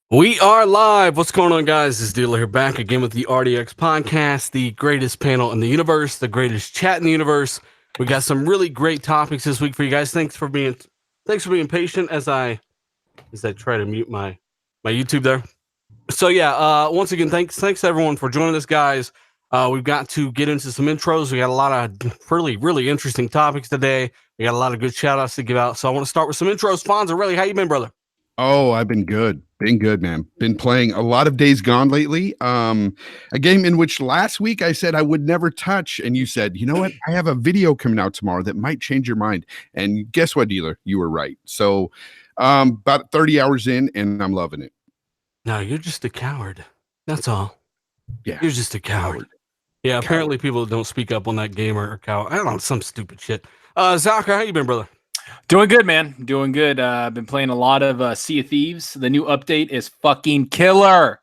We are live. What's going on, guys? This is Dealer here, back again with the RDX podcast, the greatest panel in the universe, the greatest chat in the universe. We got some really great topics this week for you guys. Thanks for being patient as I try to mute my YouTube there. So yeah, once again, thanks everyone for joining us, guys. We've got to get into some intros. We got a lot of really interesting topics today. We got a lot of good shout outs to give out. So I want to start with some intros. Fonzo, really, how you been, brother? Oh, I've been good. Been good, man. Been playing a lot of Days Gone lately. A game in which last week I said I would never touch, and you said, you know what? I have a video coming out tomorrow that might change your mind. And guess what, dealer? You were right. So about 30 hours in, and I'm loving it. No, you're just a coward. That's all. Yeah. You're just a coward. Yeah, apparently people don't speak up on that game are coward. I don't know, some stupid shit. Zaka, how you been, brother? Doing good, man. Doing good. I've been playing a lot of Sea of Thieves. The new update is fucking killer.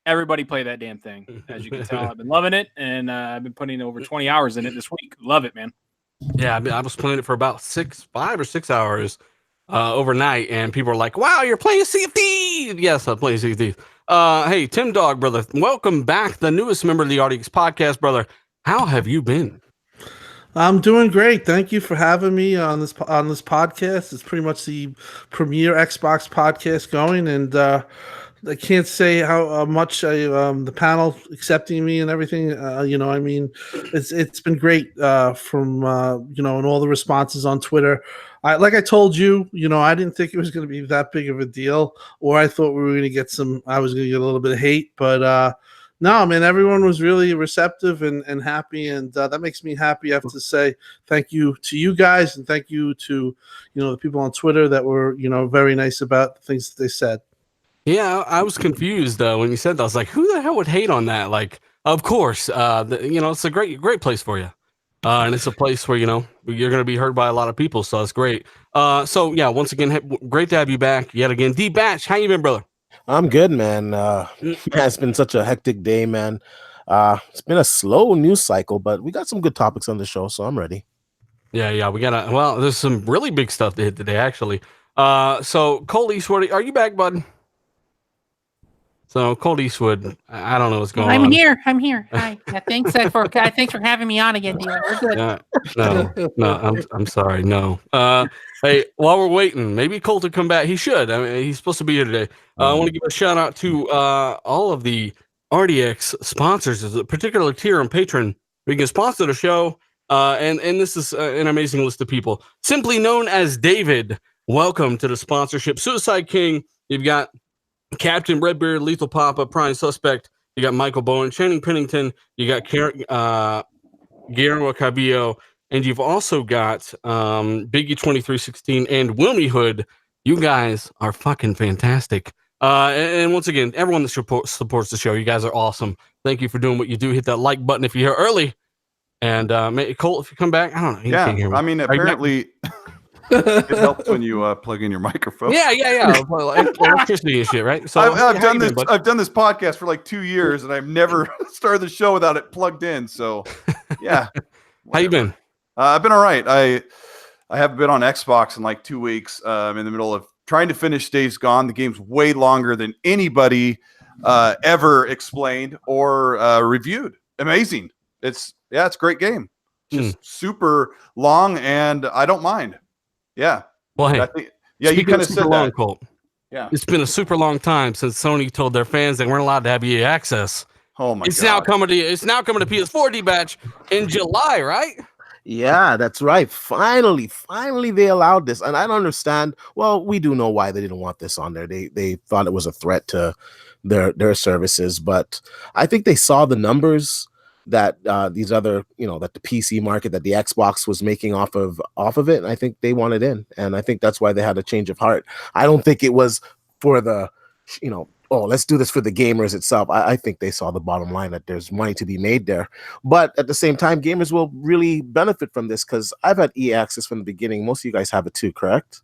Everybody play that damn thing. As you can tell, I've been loving it, and I've been putting over 20 hours in it this week. Love it, man. Yeah, I was playing it for about 5 or 6 hours overnight, and people are like, wow, you're playing Sea of Thieves. Yes, I'm playing Sea of Thieves. Hey, Tim Dog, brother, welcome back, the newest member of the RDX podcast, brother. How have you been? I'm doing great. Thank you for having me on this podcast. It's pretty much the premier Xbox podcast going, and I can't say how much the panel accepting me and everything. I mean, it's been great from and all the responses on Twitter. Like I told you, I didn't think it was going to be that big of a deal, or I thought we were going to get I was going to get a little bit of hate, but. No, man, everyone was really receptive and happy, and that makes me happy. I have to say thank you to you guys, and thank you to, the people on Twitter that were, very nice about the things that they said. Yeah, I was confused when you said that. I was like, who the hell would hate on that? Like, of course, it's a great place for you. And it's a place where, you're going to be heard by a lot of people, so it's great. So, yeah, once again, great to have you back yet again. D-Batch, how you been, brother? I'm good, man. It's been such a hectic day, man. It's been a slow news cycle, but we got some good topics on the show, so I'm ready. Yeah, we got there's some really big stuff to hit today, actually. So Cole Eastwood, are you back, bud? So Cole Eastwood, I don't know what's going on. I'm here. Hi. Yeah, thanks for having me on again, dealer. We're good. No, I'm sorry. No. Hey, while we're waiting, maybe Cole to come back. He should. I mean, he's supposed to be here today. I want to give a shout out to all of the RDX sponsors, as a particular tier and patron. We can sponsor the show, and this is an amazing list of people. Simply known as David, welcome to the sponsorship. Suicide King, you've got Captain Redbeard, Lethal Papa, Prime Suspect. You got Michael Bowen, Channing Pennington. You got Guillermo Cabillo, and you've also got Biggie 2316 and Wilmy Hood. You guys are fucking fantastic. And once again, everyone that supports the show, you guys are awesome. Thank you for doing what you do. Hit that like button if you're here early. And Cole, if you come back, I don't know. You can't hear me. I mean, apparently. It helps when you plug in your microphone. Yeah. Electricity and shit, right? So I've done this. I've done this podcast for like 2 years, and I've never started the show without it plugged in. So, yeah. How you been? I've been all right. I haven't been on Xbox in like 2 weeks. I'm in the middle of trying to finish Days Gone. The game's way longer than anybody ever explained or reviewed. Amazing. It's a great game. Just super long, and I don't mind. Yeah. Well, hey. You kind of said that. Colt. Yeah. It's been a super long time since Sony told their fans they weren't allowed to have EA access. Oh my God. It's now coming to PS4 D-Batch in July, right? Yeah, that's right. Finally, they allowed this, and I don't understand. Well, we do know why they didn't want this on there. They thought it was a threat to their services, but I think they saw the numbers that these other, that the PC market, that the Xbox was making off of it, and I think they wanted in, and I think that's why they had a change of heart. I don't think it was for the, let's do this for the gamers itself. I think they saw the bottom line, that there's money to be made there, but at the same time, gamers will really benefit from this, because I've had EA access from the beginning. Most of you guys have it too, correct?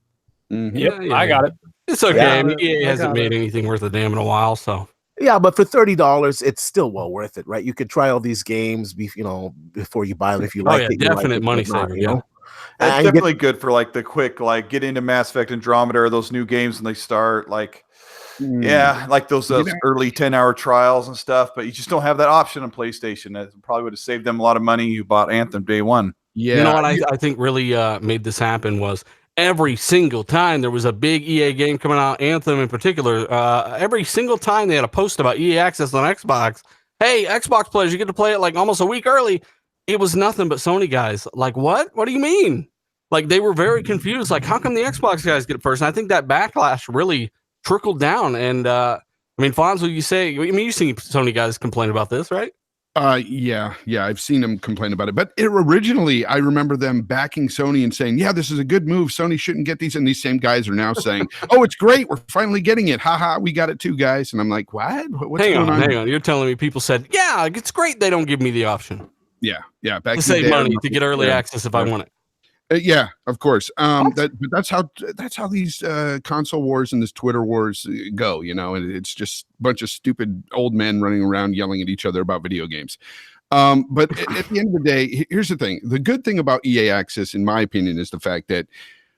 Mm-hmm. Yeah, I got it. It's okay. Yeah, I mean, EA hasn't made anything worth a damn in a while, so. Yeah, but for $30, it's still well worth it, right? You could try all these games, before you buy them if you like it. Definite money saver, It's definitely good for like the quick, like get into Mass Effect Andromeda or those new games when they start. Like, Yeah, like those early 10-hour trials and stuff, but you just don't have that option on PlayStation. That probably would have saved them a lot of money. You bought Anthem day one. Yeah. You know what I think really made this happen was every single time there was a big EA game coming out, Anthem in particular, every single time they had a post about EA Access on Xbox. Hey, Xbox players, you get to play it like almost a week early. It was nothing but Sony guys. Like, what? What do you mean? Like, they were very confused. Like, how come the Xbox guys get it first? And I think that backlash really trickled down. And I mean, Fonz, what you say? I mean, you've seen Sony guys complain about this, right? Yeah, I've seen them complain about it. But originally, I remember them backing Sony and saying, yeah, this is a good move. Sony shouldn't get these. And these same guys are now saying, oh, it's great. We're finally getting it. Haha, we got it too, guys. And I'm like, what? What's going on? Hang on. You're telling me people said, yeah, it's great they don't give me the option. Yeah. Back to save money to get early access if I want it. Yeah, of course. But that's how these console wars and this Twitter wars go, and it's just a bunch of stupid old men running around yelling at each other about video games. But at the end of the day, here's the thing. The good thing about EA Access, in my opinion, is the fact that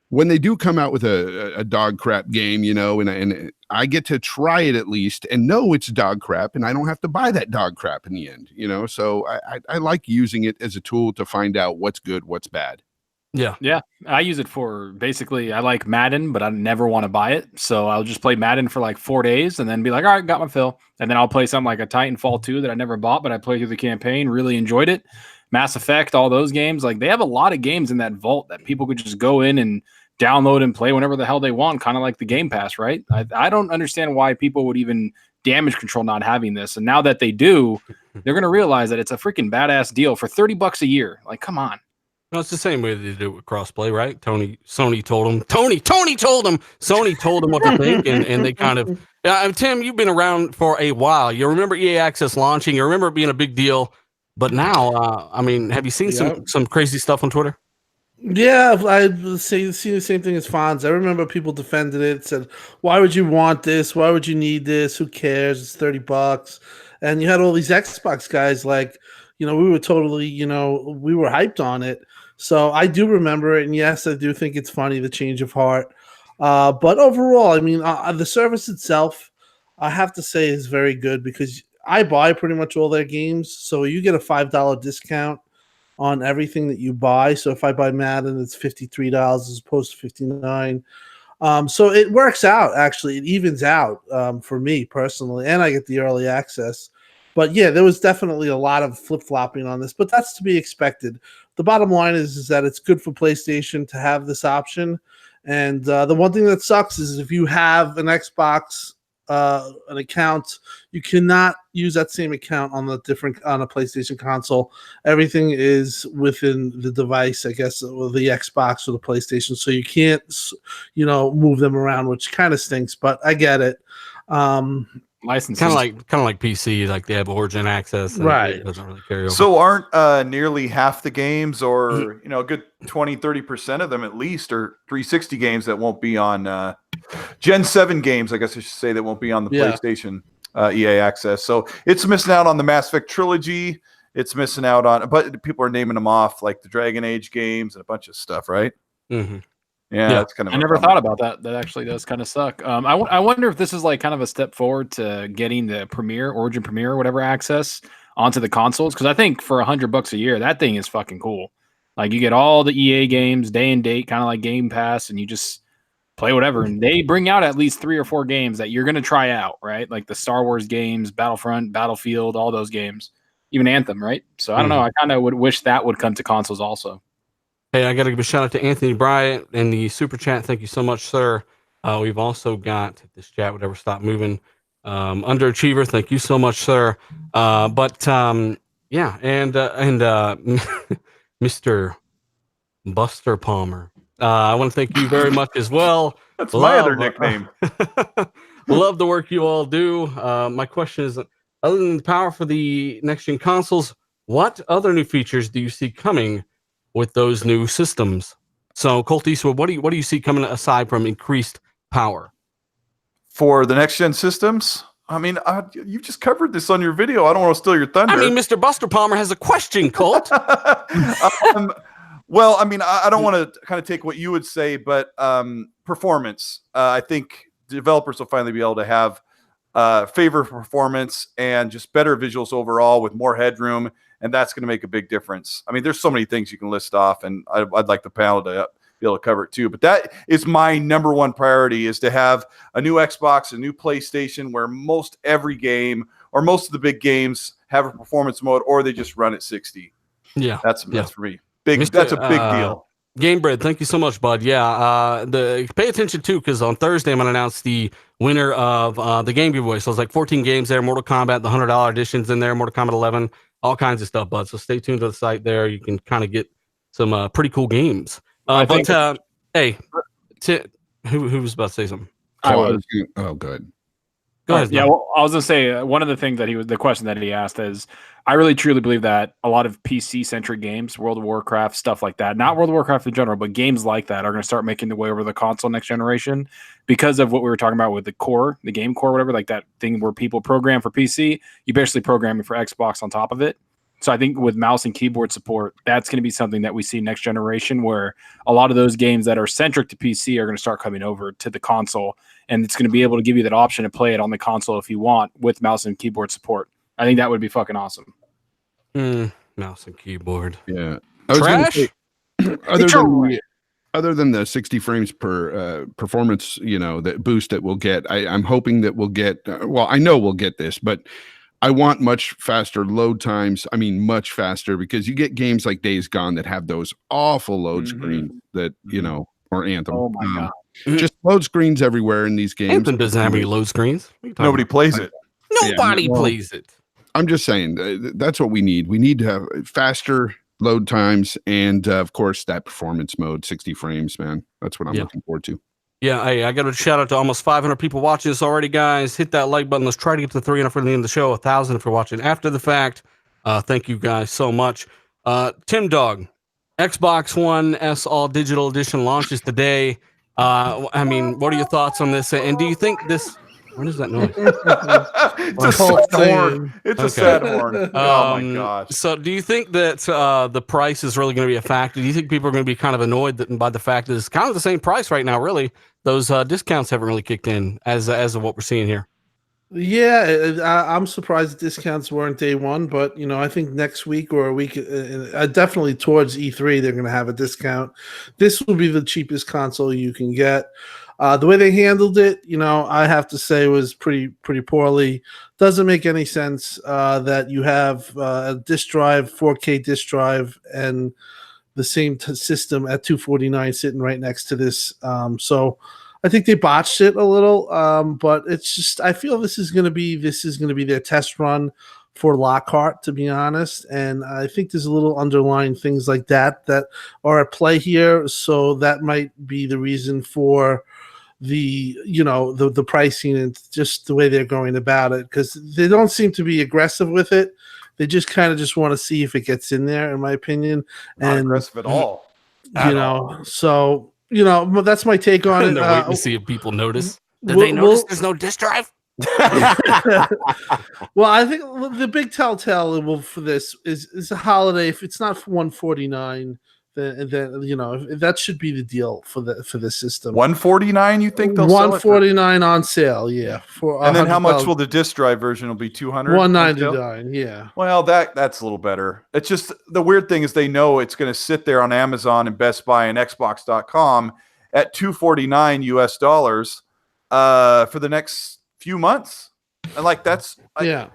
when they do come out with a dog crap game, and I get to try it at least and know it's dog crap, and I don't have to buy that dog crap in the end, So I like using it as a tool to find out what's good, what's bad. Yeah. I use it for basically, I like Madden, but I never want to buy it. So I'll just play Madden for like 4 days and then be like, all right, got my fill. And then I'll play something like a Titanfall 2 that I never bought, but I played through the campaign, really enjoyed it. Mass Effect, all those games. Like, they have a lot of games in that vault that people could just go in and download and play whenever the hell they want, kind of like the Game Pass, right? I don't understand why people would even damage control not having this. And now that they do, they're going to realize that it's a freaking badass deal for $30 a year. Like, come on. No, it's the same way they do it with crossplay, right? Sony told them what to think, and they kind of. Tim, you've been around for a while. You remember EA Access launching. You remember it being a big deal, but now, I mean, have you seen some crazy stuff on Twitter? Yeah, I've seen the same thing as Fonz. I remember people defended it, said, "Why would you want this? Why would you need this? Who cares? It's $30." And you had all these Xbox guys like, we were totally, we were hyped on it. So I do remember it, and yes, I do think it's funny, the change of heart. But overall, I mean, the service itself, I have to say, is very good because I buy pretty much all their games. So you get a $5 discount on everything that you buy. So if I buy Madden, it's $53 as opposed to $59. So it works out, actually. It evens out for me personally, and I get the early access. But yeah, there was definitely a lot of flip-flopping on this, but that's to be expected. The bottom line is that it's good for PlayStation to have this option. And the one thing that sucks is if you have an Xbox an account, you cannot use that same account on a PlayStation console. Everything is within the device, I guess, or the Xbox or the PlayStation. So you can't, move them around, which kind of stinks, but I get it. Licensing. Kind of like PC, like they have Origin access, right? It doesn't really carry over. So aren't nearly half the games, or a good 20-30% of them at least, are 360 games that won't be on Gen 7 games? I guess I should say that won't be on the PlayStation EA access. So it's missing out on the Mass Effect trilogy. It's missing out on, but people are naming them off like the Dragon Age games and a bunch of stuff, right? Mm-hmm. Yeah, that's kind of. I never thought about that. That actually does kind of suck. I wonder if this is like kind of a step forward to getting the Origin Premier, or whatever access onto the consoles. Because I think for $100 a year, that thing is fucking cool. Like, you get all the EA games day and date, kind of like Game Pass, and you just play whatever. And they bring out at least 3 or 4 games that you're going to try out, right? Like the Star Wars games, Battlefront, Battlefield, all those games, even Anthem, right? So I don't know. I kind of would wish that would come to consoles also. Hey, I got to give a shout out to Anthony Bryant in the super chat. Thank you so much, sir. We've also got, if this chat would ever stop moving, Underachiever. Thank you so much, sir. And Mr. Buster Palmer. I want to thank you very much as well. That's my other nickname. Love the work you all do. My question is, other than the power for the next-gen consoles, what other new features do you see coming with those new systems? So, Colt Eastwood, what do you see coming aside from increased power for the next gen systems? I mean, you just covered this on your video. I don't want to steal your thunder. I mean, Mr. Buster Palmer has a question, Colt. Well, I mean, I don't want to kind of take what you would say, but performance. I think developers will finally be able to have favor for performance and just better visuals overall with more headroom, and that's going to make a big difference. I mean, there's so many things you can list off, and I'd like the panel to be able to cover it too. But that is my number one priority, is to have a new Xbox, a new PlayStation, where most every game or most of the big games have a performance mode, or they just run at 60. Yeah, that's for me. That's a big deal. Game Bread, thank you so much, bud. Yeah, pay attention too, because on Thursday I'm gonna announce the winner of the game giveaway. So it's like 14 games there, Mortal Kombat, the $100 editions in there, Mortal Kombat 11, all kinds of stuff, bud. So stay tuned to the site there. You can kind of get some pretty cool games. Hey, who was about to say something? Oh, good. Go ahead. Yeah, well, I was gonna say one of the things that the question that he asked is, I really truly believe that a lot of PC-centric games, World of Warcraft, stuff like that, not World of Warcraft in general, but games like that are going to start making their way over the console next generation because of what we were talking about with the core, the game core, whatever, like that thing where people program for PC, you basically program it for Xbox on top of it. So I think with mouse and keyboard support, that's going to be something that we see next generation, where a lot of those games that are centric to PC are going to start coming over to the console, and it's going to be able to give you that option to play it on the console if you want with mouse and keyboard support. I think that would be fucking awesome. Mouse and keyboard. Yeah. Trash? Other than the 60 frames per performance, that boost that we'll get, I'm hoping that we'll get, I know we'll get this, but I want much faster load times. I mean, much faster, because you get games like Days Gone that have those awful load screens that, or Anthem. Oh my God. Just load screens everywhere in these games. Anthem doesn't have any load screens. Nobody plays it. Nobody plays it. I'm just saying that's what we need. We need to have faster load times and, of course, that performance mode, 60 frames, man. That's what I'm looking forward to. Yeah, hey, I got a shout out to almost 500 people watching this already, guys. Hit that like button. Let's try to get to 300 for the end of the show. 1,000 if you're watching after the fact. Thank you guys so much. Tim Dog, Xbox One S All Digital Edition launches today. I mean, what are your thoughts on this? And do you think this... What is that noise? It's a sad horn. It's a sad horn. Oh my gosh. So do you think that the price is really going to be a factor? Do you think people are going to be kind of annoyed by the fact that it's kind of the same price right now, really? Those discounts haven't really kicked in as of what we're seeing here. Yeah, I'm surprised the discounts weren't day one, but I think next week or a week, definitely towards E3, they're going to have a discount. This will be the cheapest console you can get. The way they handled it, I have to say was pretty poorly. Doesn't make any sense that you have a disk drive, 4K disk drive, and the same system at $249 sitting right next to this. So I think they botched it a little, but it's just, I feel this is going to be their test run for Lockhart, to be honest. And I think there's a little underlying things like that are at play here. So that might be the reason for the pricing and just the way they're going about it, because they don't seem to be aggressive with it. They just kind of just want to see if it gets in there, in my opinion. Not aggressive at all. So that's my take on it. They're waiting to see if people notice. Did they notice there's no disk drive? Well, I think the big telltale for this is a holiday. If it's not for $149, then that should be the deal for the system. $149, you think they'll $149 on sale? Yeah. And then how much will the disk drive version will be? $200. $199. Yeah. Well, that's a little better. It's just the weird thing is they know it's going to sit there on Amazon and Best Buy and Xbox.com at $249 US for the next few months, and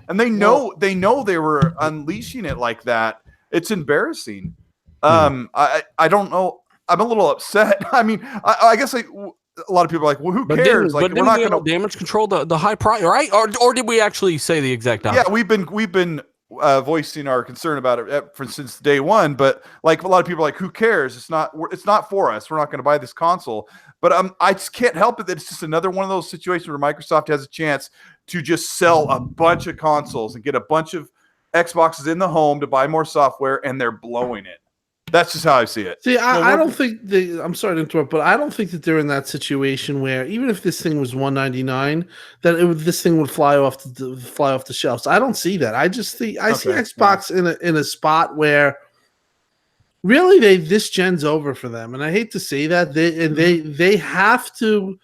and they know they were unleashing it like that. It's embarrassing. I don't know. I'm a little upset. I mean, I guess a lot of people are like, well, who cares? We're not going to damage control the high price, right? Or did we actually say the exact opposite? Yeah, we've been voicing our concern about it since day one. But a lot of people are like, who cares? It's not for us. We're not going to buy this console. But I just can't help it that it's just another one of those situations where Microsoft has a chance to just sell a bunch of consoles and get a bunch of Xboxes in the home to buy more software, and they're blowing it. That's just how I see it. See, I don't think I'm sorry to interrupt, but I don't think that they're in that situation where even if this thing was $199, that this thing would fly off the shelves. I don't see that. I just see Xbox in a spot where really this gen's over for them, and I hate to say that they have to,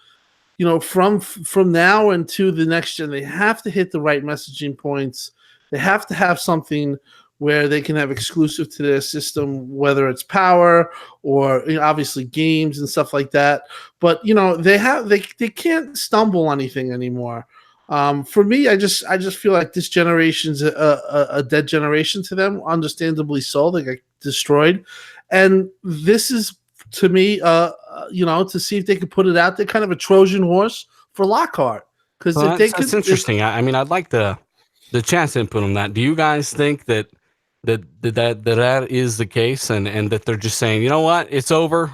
from now into the next gen, they have to hit the right messaging points. They have to have something where they can have exclusive to their system, whether it's power or obviously games and stuff like that. But they can't stumble on anything anymore. For me, I just feel like this generation's a dead generation to them. Understandably so, they got destroyed, and this is to me, to see if they could put it out there, kind of a Trojan horse for Lockhart. Because that's interesting. I mean, I'd like the chat's input on that. Do you guys think that is the case, and that they're just saying, you know what, it's over.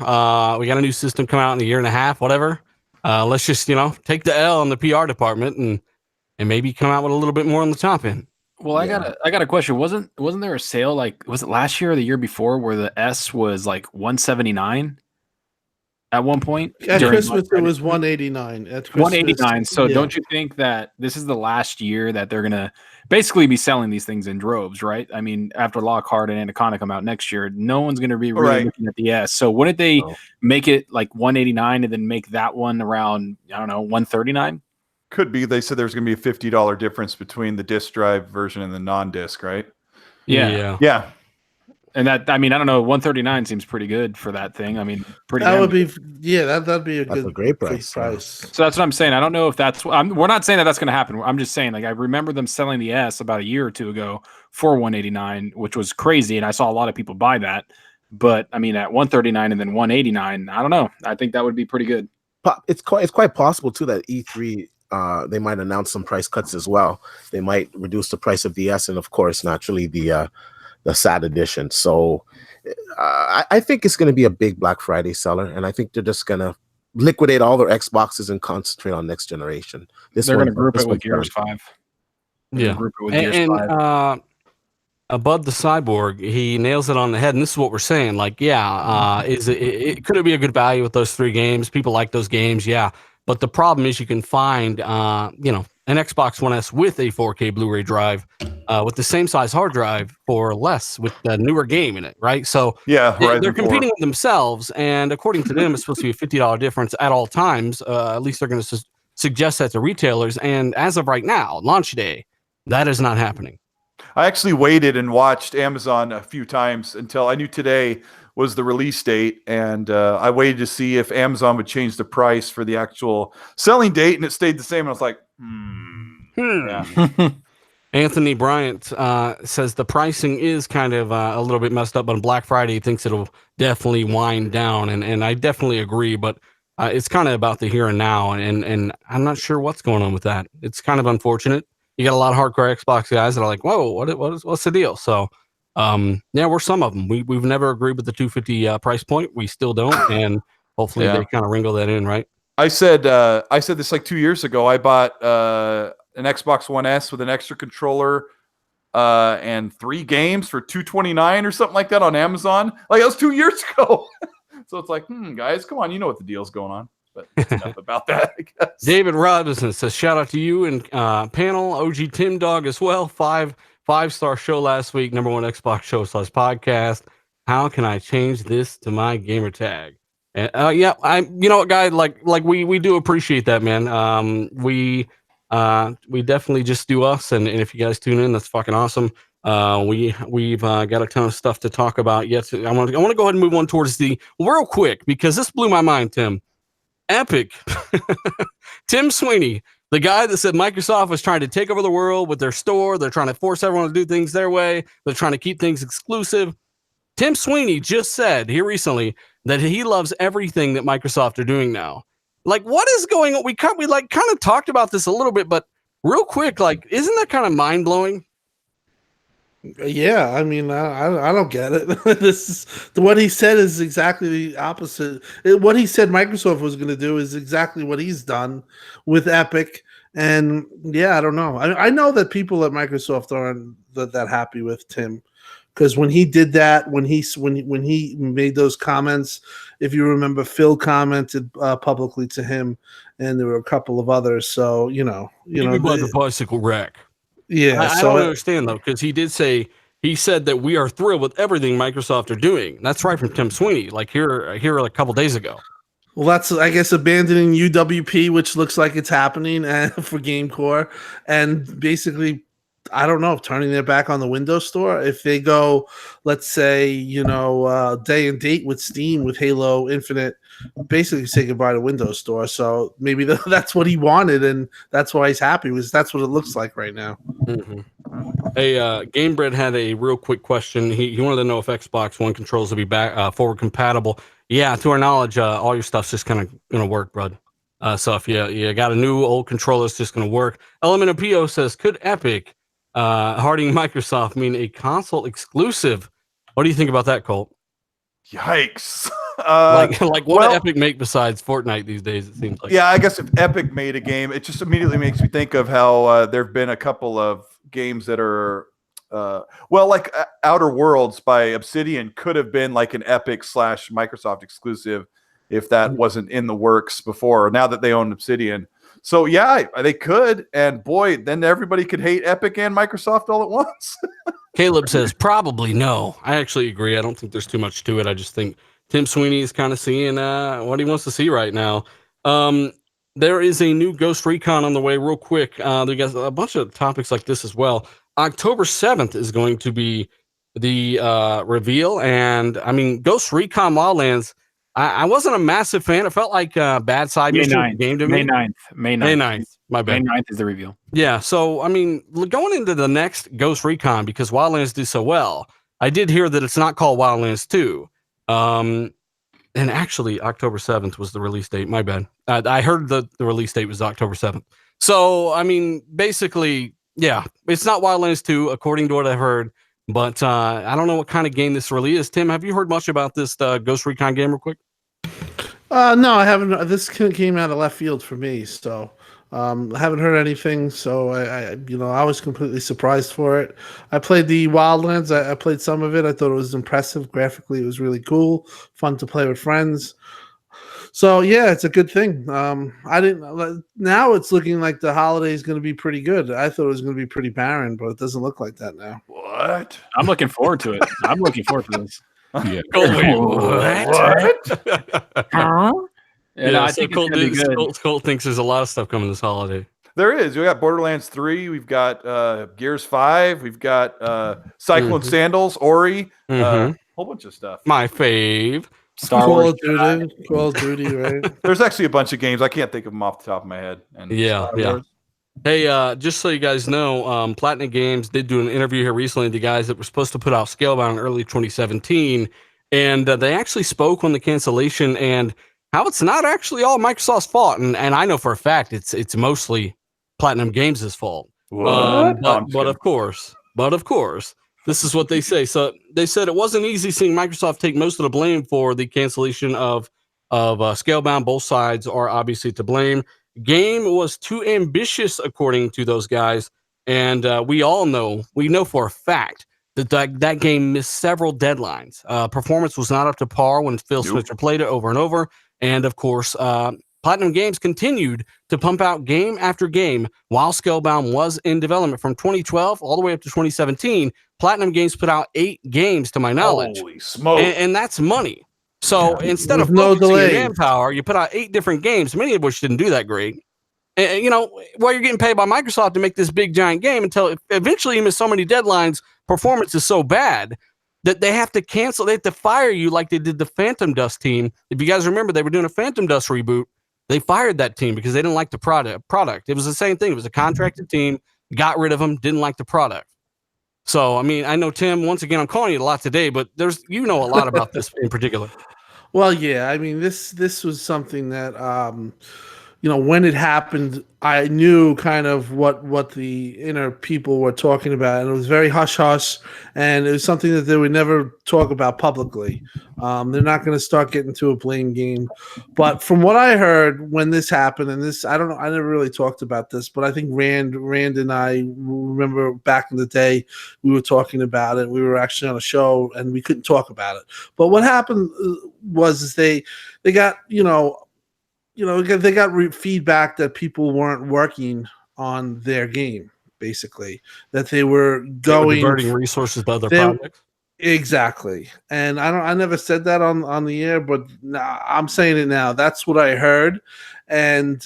We got a new system come out in a year and a half, whatever. Let's just take the L on the PR department and maybe come out with a little bit more on the top end. Well, I got a question. Wasn't there a sale, like, was it last year or the year before, where the S was like $179 at one point? At Christmas it was $189. At Christmas, $189. So don't you think that this is the last year that they're gonna basically be selling these things in droves, right? I mean, after Lockhart and Anaconda come out next year, no one's gonna be really looking at the S. So wouldn't they make it like $189 and then make that one around, I don't know, $139? Could be. They said there's going to be a $50 difference between the disk drive version and the non-disk, right? Yeah. And that, I mean, I don't know, $139 seems pretty good for that thing. I mean, that'd be a great price. So that's what I'm saying. I don't know if we're not saying that that's going to happen. I'm just saying, like, I remember them selling the S about a year or two ago for $189, which was crazy, and I saw a lot of people buy that. But I mean, at $139 and then $189, I don't know. I think that would be pretty good. It's quite possible too that E3. They might announce some price cuts as well. They might reduce the price of the S and, of course, naturally the SAT edition. So I think it's going to be a big Black Friday seller, and I think they're just going to liquidate all their Xboxes and concentrate on next generation. They're going to group it with Gears 5. Yeah. Bud the Cyborg, he nails it on the head, and this is what we're saying. Like, could it be a good value with those 3 games? People like those games, yeah. But the problem is you can find, an Xbox One S with a 4K Blu-ray drive with the same size hard drive for less with the newer game in it, right? So they're competing with themselves, and according to them, it's supposed to be a $50 difference at all times. At least they're going to suggest that to retailers. And as of right now, launch day, that is not happening. I actually waited and watched Amazon a few times until I knew today was the release date, and I waited to see if Amazon would change the price for the actual selling date, and it stayed the same. And I was like, Yeah. Anthony Bryant says the pricing is kind of a little bit messed up on Black Friday. He thinks it'll definitely wind down, and I definitely agree, but it's kind of about the here and now, and I'm not sure what's going on with that. It's kind of unfortunate. You got a lot of hardcore Xbox guys that are like, whoa, what's the deal? So we're some of them. We've never agreed with the $250 price point. We still don't, and hopefully they kind of wrangle that in, right? I said this like 2 years ago. I bought an Xbox One S with an extra controller and 3 games for $229 or something like that on Amazon. Like, that was 2 years ago. So it's like, guys, come on, you know what the deal's going on. But it's enough about that, I guess. David Robinson says, shout out to you and panel, OG Tim Dog as well. 5-star show last week, #1 Xbox show / podcast. How can I change this to my gamer tag? And you know what, guy, like we do appreciate that, man. We definitely just do us, and if you guys tune in, that's fucking awesome. We've got a ton of stuff to talk about yet. I want to go ahead and move on towards the real quick, because this blew my mind, Tim. Epic. Tim Sweeney, the guy that said Microsoft was trying to take over the world with their store. They're trying to force everyone to do things their way. They're trying to keep things exclusive. Tim Sweeney just said here recently that he loves everything that Microsoft are doing now. Like, what is going on? We kind of talked about this a little bit, but real quick, like, isn't that kind of mind blowing? Yeah, I mean, I don't get it. This is what he said is exactly the opposite. What he said Microsoft was going to do is exactly what he's done with Epic. And yeah, I don't know. I know that people at Microsoft aren't that happy with Tim, because when he did that, when he made those comments, if you remember, Phil commented publicly to him, and there were a couple of others. So you know, about the bicycle rack. Yeah, I don't understand though, because he said that we are thrilled with everything Microsoft are doing. That's right from Tim Sweeney, like here a couple days ago. Well, that's, I guess, abandoning UWP, which looks like it's happening for GameCore, and basically, I don't know if turning their back on the Windows Store. If they go, let's say, day and date with Steam with Halo Infinite, basically say goodbye to Windows Store. So maybe that's what he wanted, and that's why he's happy. Was that's what it looks like right now. Mm-hmm. Hey, GameBread had a real quick question. He wanted to know if Xbox One controls will be back forward compatible. Yeah, to our knowledge, all your stuff's just kind of gonna work, bud. So if you got a new old controller, it's just gonna work. Element of PO says, could Epic harding Microsoft mean a console exclusive? What do you think about that, Colt? Yikes! What did Epic make besides Fortnite these days? It seems like. Yeah, I guess if Epic made a game, it just immediately makes me think of how there've been a couple of games that are like Outer Worlds by Obsidian could have been like an Epic / Microsoft exclusive if that wasn't in the works before. Now that they own Obsidian, so yeah, they could, and boy, then everybody could hate Epic and Microsoft all at once. Caleb says probably no. I actually agree. I don't think there's too much to it. I just think Tim Sweeney is kind of seeing what he wants to see right now. There is a new Ghost Recon on the way. Real quick, they got a bunch of topics like this as well. October 7th is going to be the reveal, and I mean, Ghost Recon Wildlands. I wasn't a massive fan. It felt like bad side May mission 9th, game to me. May 9th. My bad. May 9th is the reveal. Yeah, so I mean, going into the next Ghost Recon, because Wildlands did so well, I did hear that it's not called Wildlands 2. And actually, October 7th was the release date. My bad. I heard the release date was October 7th. So, I mean, basically, yeah, it's not Wildlands 2, according to what I've heard. But I don't know what kind of game this really is. Tim, have you heard much about this Ghost Recon game real quick? No, I haven't. This came out of left field for me, so I haven't heard anything. So I was completely surprised for it. I played the Wildlands. I played some of it. I thought it was impressive. Graphically, it was really cool, fun to play with friends. So yeah, it's a good thing. Now it's looking like the holiday is going to be pretty good. I thought it was going to be pretty barren, but it doesn't look like that now. What? I'm looking forward to it. I'm looking forward to this. Yeah. What? Huh? Yeah, I think it's gonna be good. Colt thinks there's a lot of stuff coming this holiday. There is. We got Borderlands 3. We've got Gears 5. We've got Cyclone Sandals, Ori, whole bunch of stuff. My fave. Star Call Wars. of Duty, right? There's actually a bunch of games. I can't think of them off the top of my head. And Yeah. Hey, just so you guys know, Platinum Games did do an interview here recently. The guys that were supposed to put out Scalebound in early 2017, and they actually spoke on the cancellation and how it's not actually all Microsoft's fault. And I know for a fact it's mostly Platinum Games' fault. What? But of course, this is what they say. So they said it wasn't easy seeing Microsoft take most of the blame for the cancellation of Scalebound. Both sides are obviously to blame. Game was too ambitious, according to those guys, and we know for a fact that game missed several deadlines. Performance was not up to par when Phil Spencer played it over and over, and of course, Platinum Games continued to pump out game after game while Scalebound was in development from 2012 all the way up to 2017. Platinum Games put out 8 games, to my knowledge. Holy smoke! And that's money. So instead of no focusing your delay manpower, you put out 8 different games, many of which didn't do that great. And, while you're getting paid by Microsoft to make this big giant game, until eventually you miss so many deadlines, performance is so bad that they have to cancel. They have to fire you like they did the Phantom Dust team. If you guys remember, they were doing a Phantom Dust reboot. They fired that team because they didn't like the product. It was the same thing. It was a contracted team, got rid of them, didn't like the product. So, I mean, I know, Tim, once again, I'm calling you a lot today, but a lot about this in particular. Well, yeah, I mean, this was something that, when it happened, I knew kind of what the inner people were talking about, and it was very hush-hush, and it was something that they would never talk about publicly. They're not going to start getting to a blame game. But from what I heard when this happened, and this, I don't know, I never really talked about this, but I think Rand and I remember back in the day, we were talking about it. We were actually on a show, and we couldn't talk about it. But what happened was they got, they got feedback that people weren't working on their game, basically, that they were diverting resources to other projects. Exactly. And I never said that on the air, but I'm saying it now. That's what I heard. And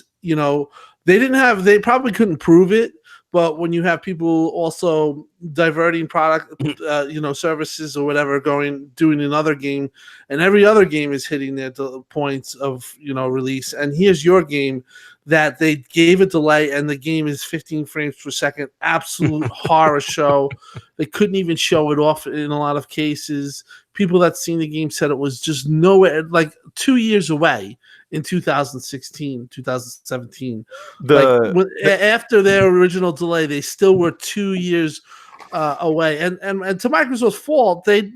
they probably couldn't prove it, but when you have people also diverting product services or whatever doing another game, and every other game is hitting their points of release, and here's your game that they gave a delay and the game is 15 frames per second, absolute horror show. They couldn't even show it off in a lot of cases. People that seen the game said it was just nowhere, like 2 years away in 2016, 2017. After their original delay, they still were 2 years away. And to Microsoft's fault, they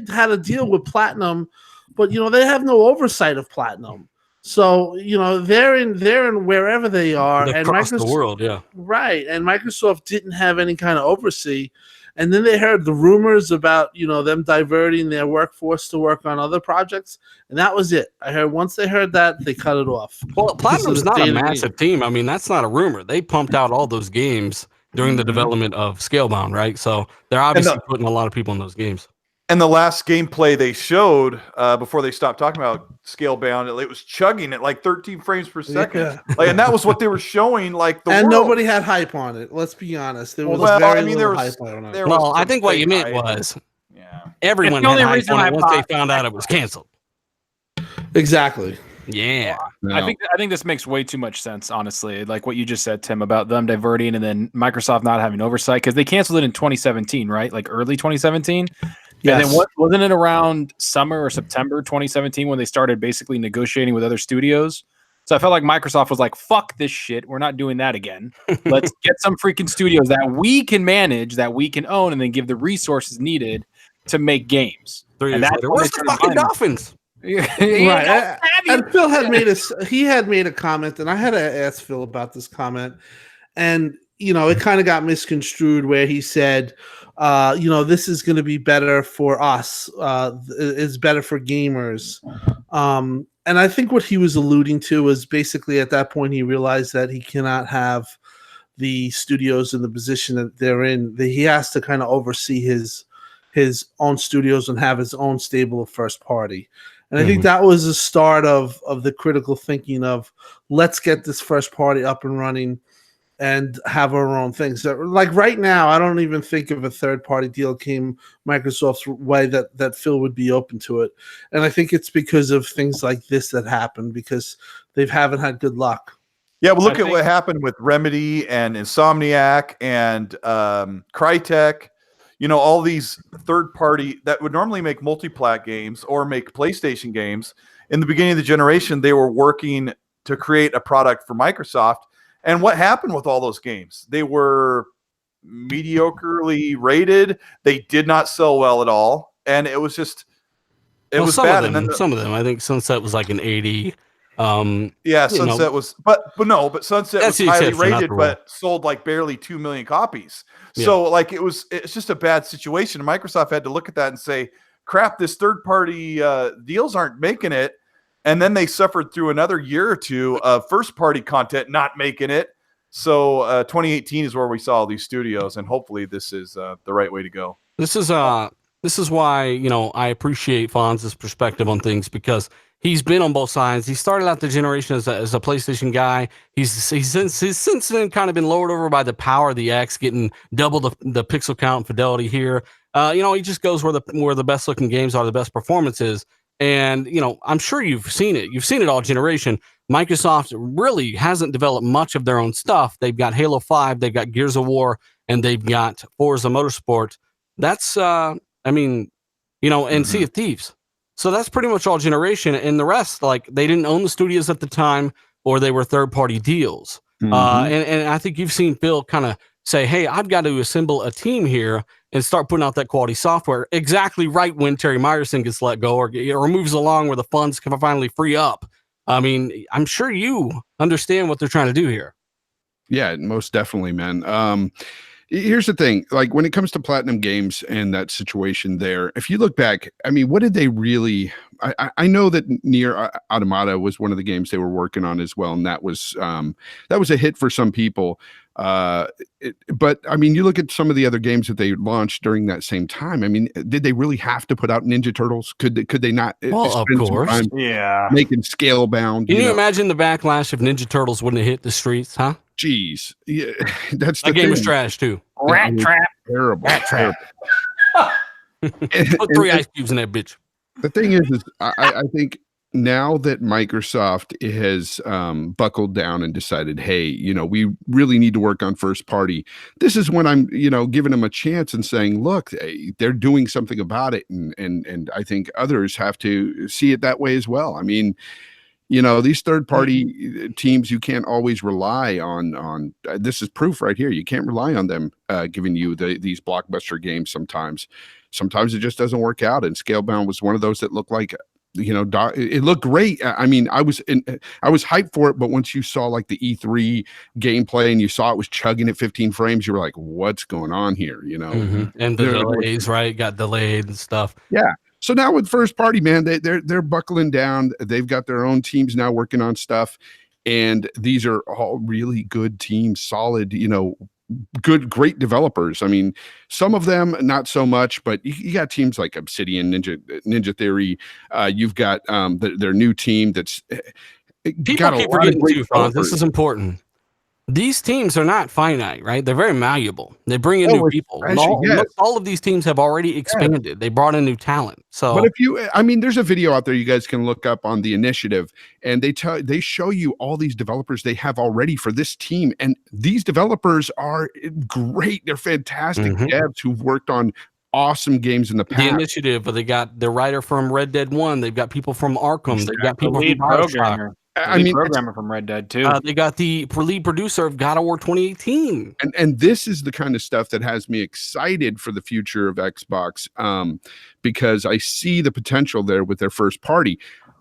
had a deal with Platinum, but they have no oversight of Platinum. So they're in wherever they are, and across Microsoft, the world, yeah, right. And Microsoft didn't have any kind of oversee, and then they heard the rumors about them diverting their workforce to work on other projects, and that was it. I heard once they heard that, they cut it off. Well, Platinum's not a massive team. I mean, that's not a rumor. They pumped out all those games during the development of Scalebound, right? So they're obviously putting a lot of people in those games. And the last gameplay they showed before they stopped talking about Scalebound, it was chugging at like 13 frames per second. Yeah. And that was what they were showing. Nobody had hype on it. Let's be honest. There was very little hype on it. Well, I think what you meant was everyone had hype on it once they found out it was canceled. Exactly. Yeah. No. I think this makes way too much sense, honestly. Like what you just said, Tim, about them diverting and then Microsoft not having oversight, because they canceled it in 2017, right? Like early 2017. Yes. And then wasn't it around summer or September 2017 when they started basically negotiating with other studios? So I felt like Microsoft was like, fuck this shit. We're not doing that again. Let's get some freaking studios that we can manage, that we can own, and then give the resources needed to make games. And that's where's the fucking Dolphins? Right. And Phil had made a comment, and I had to ask Phil about this comment. And, it kind of got misconstrued where he said, this is going to be better for us. It's better for gamers. And I think what he was alluding to was basically at that point he realized that he cannot have the studios in the position that they're in. That he has to kind of oversee his own studios and have his own stable of first party. And I think that was the start of the critical thinking of let's get this first party up and running and have our own things. So, like right now, I don't even think if a third-party deal came Microsoft's way that Phil would be open to it. And I think it's because of things like this that happened, because they haven't had good luck. Yeah, well, look at what happened with Remedy and Insomniac and Crytek. All these third-party that would normally make multi-plat games or make PlayStation games. In the beginning of the generation, they were working to create a product for Microsoft. And what happened with all those games? They were mediocrely rated. They did not sell well at all. And it was just, it was bad. Some of them, I think Sunset was like an 80. Sunset was, but Sunset was highly rated, but sold like barely 2 million copies. So it's just a bad situation. And Microsoft had to look at that and say, crap, this third party deals aren't making it. And then they suffered through another year or two of first-party content not making it. So 2018 is where we saw all these studios, and hopefully this is the right way to go. This is why I appreciate Fonz's perspective on things, because he's been on both sides. He started out the generation as a PlayStation guy. He's since then kind of been lowered over by the power of the X, getting double the pixel count and fidelity here. He just goes where the best looking games are, the best performances. And, I'm sure you've seen it. You've seen it all generation. Microsoft really hasn't developed much of their own stuff. They've got Halo 5, they've got Gears of War, and they've got Forza Motorsport. That's, and Sea of Thieves. So that's pretty much all generation. And the rest, like, they didn't own the studios at the time, or they were third-party deals. And I think you've seen Phil kind of say, hey, I've got to assemble a team here and start putting out that quality software exactly right when Terry Myerson gets let go or moves along where the funds can finally free up. I mean, I'm sure you understand what they're trying to do here. Yeah, most definitely, man. Here's the thing, like when it comes to Platinum Games and that situation there, if you look back, I mean, what did they really I know that Nier Automata was one of the games they were working on as well, and that was a hit for some people. But I mean, you look at some of the other games that they launched during that same time. I mean, did they really have to put out Ninja Turtles? Could they not? Well, of course. Making scale bound. Can you imagine the backlash if Ninja Turtles wouldn't have hit the streets, huh? Jeez, yeah, that's that game was trash too. Rat trap. Terrible. Rat trap. Put 3 ice cubes in that bitch. The thing is I think now that Microsoft has buckled down and decided, hey, you know, we really need to work on first party. This is when I'm, you know, giving them a chance and saying, look, they're doing something about it, and I think others have to see it that way as well. I mean, you know, these third party teams, you can't always rely on this is proof right here. You can't rely on them giving you these blockbuster games sometimes. Sometimes it just doesn't work out. And Scalebound was one of those that looked like, you know, it looked great. I mean, I was hyped for it, but once you saw like the E3 gameplay and you saw it was chugging at 15 frames, you were like, what's going on here? You know, and the delays, right? Got delayed and stuff. Yeah. So now with first party, man, they're buckling down. They've got their own teams now working on stuff, and these are all really good teams, solid, you know, great developers. I mean, some of them not so much, but you got teams like Obsidian, Ninja Theory. You've got their new team that's people keep forgetting too, Franz. This is important. These teams are not finite, right? They're very malleable. They bring in new people. All of these teams have already expanded. Yeah. They brought in new talent. So, but I mean, there's a video out there you guys can look up on the initiative, and they show you all these developers they have already for this team, and these developers are great. They're fantastic devs who've worked on awesome games in the past. The initiative, they got the writer from Red Dead 1. They've got people from Arkham. They've got people from Bioshock. I mean, programmer from Red Dead too. They got the lead producer of God of War 2018, and this is the kind of stuff that has me excited for the future of Xbox, because I see the potential there with their first party.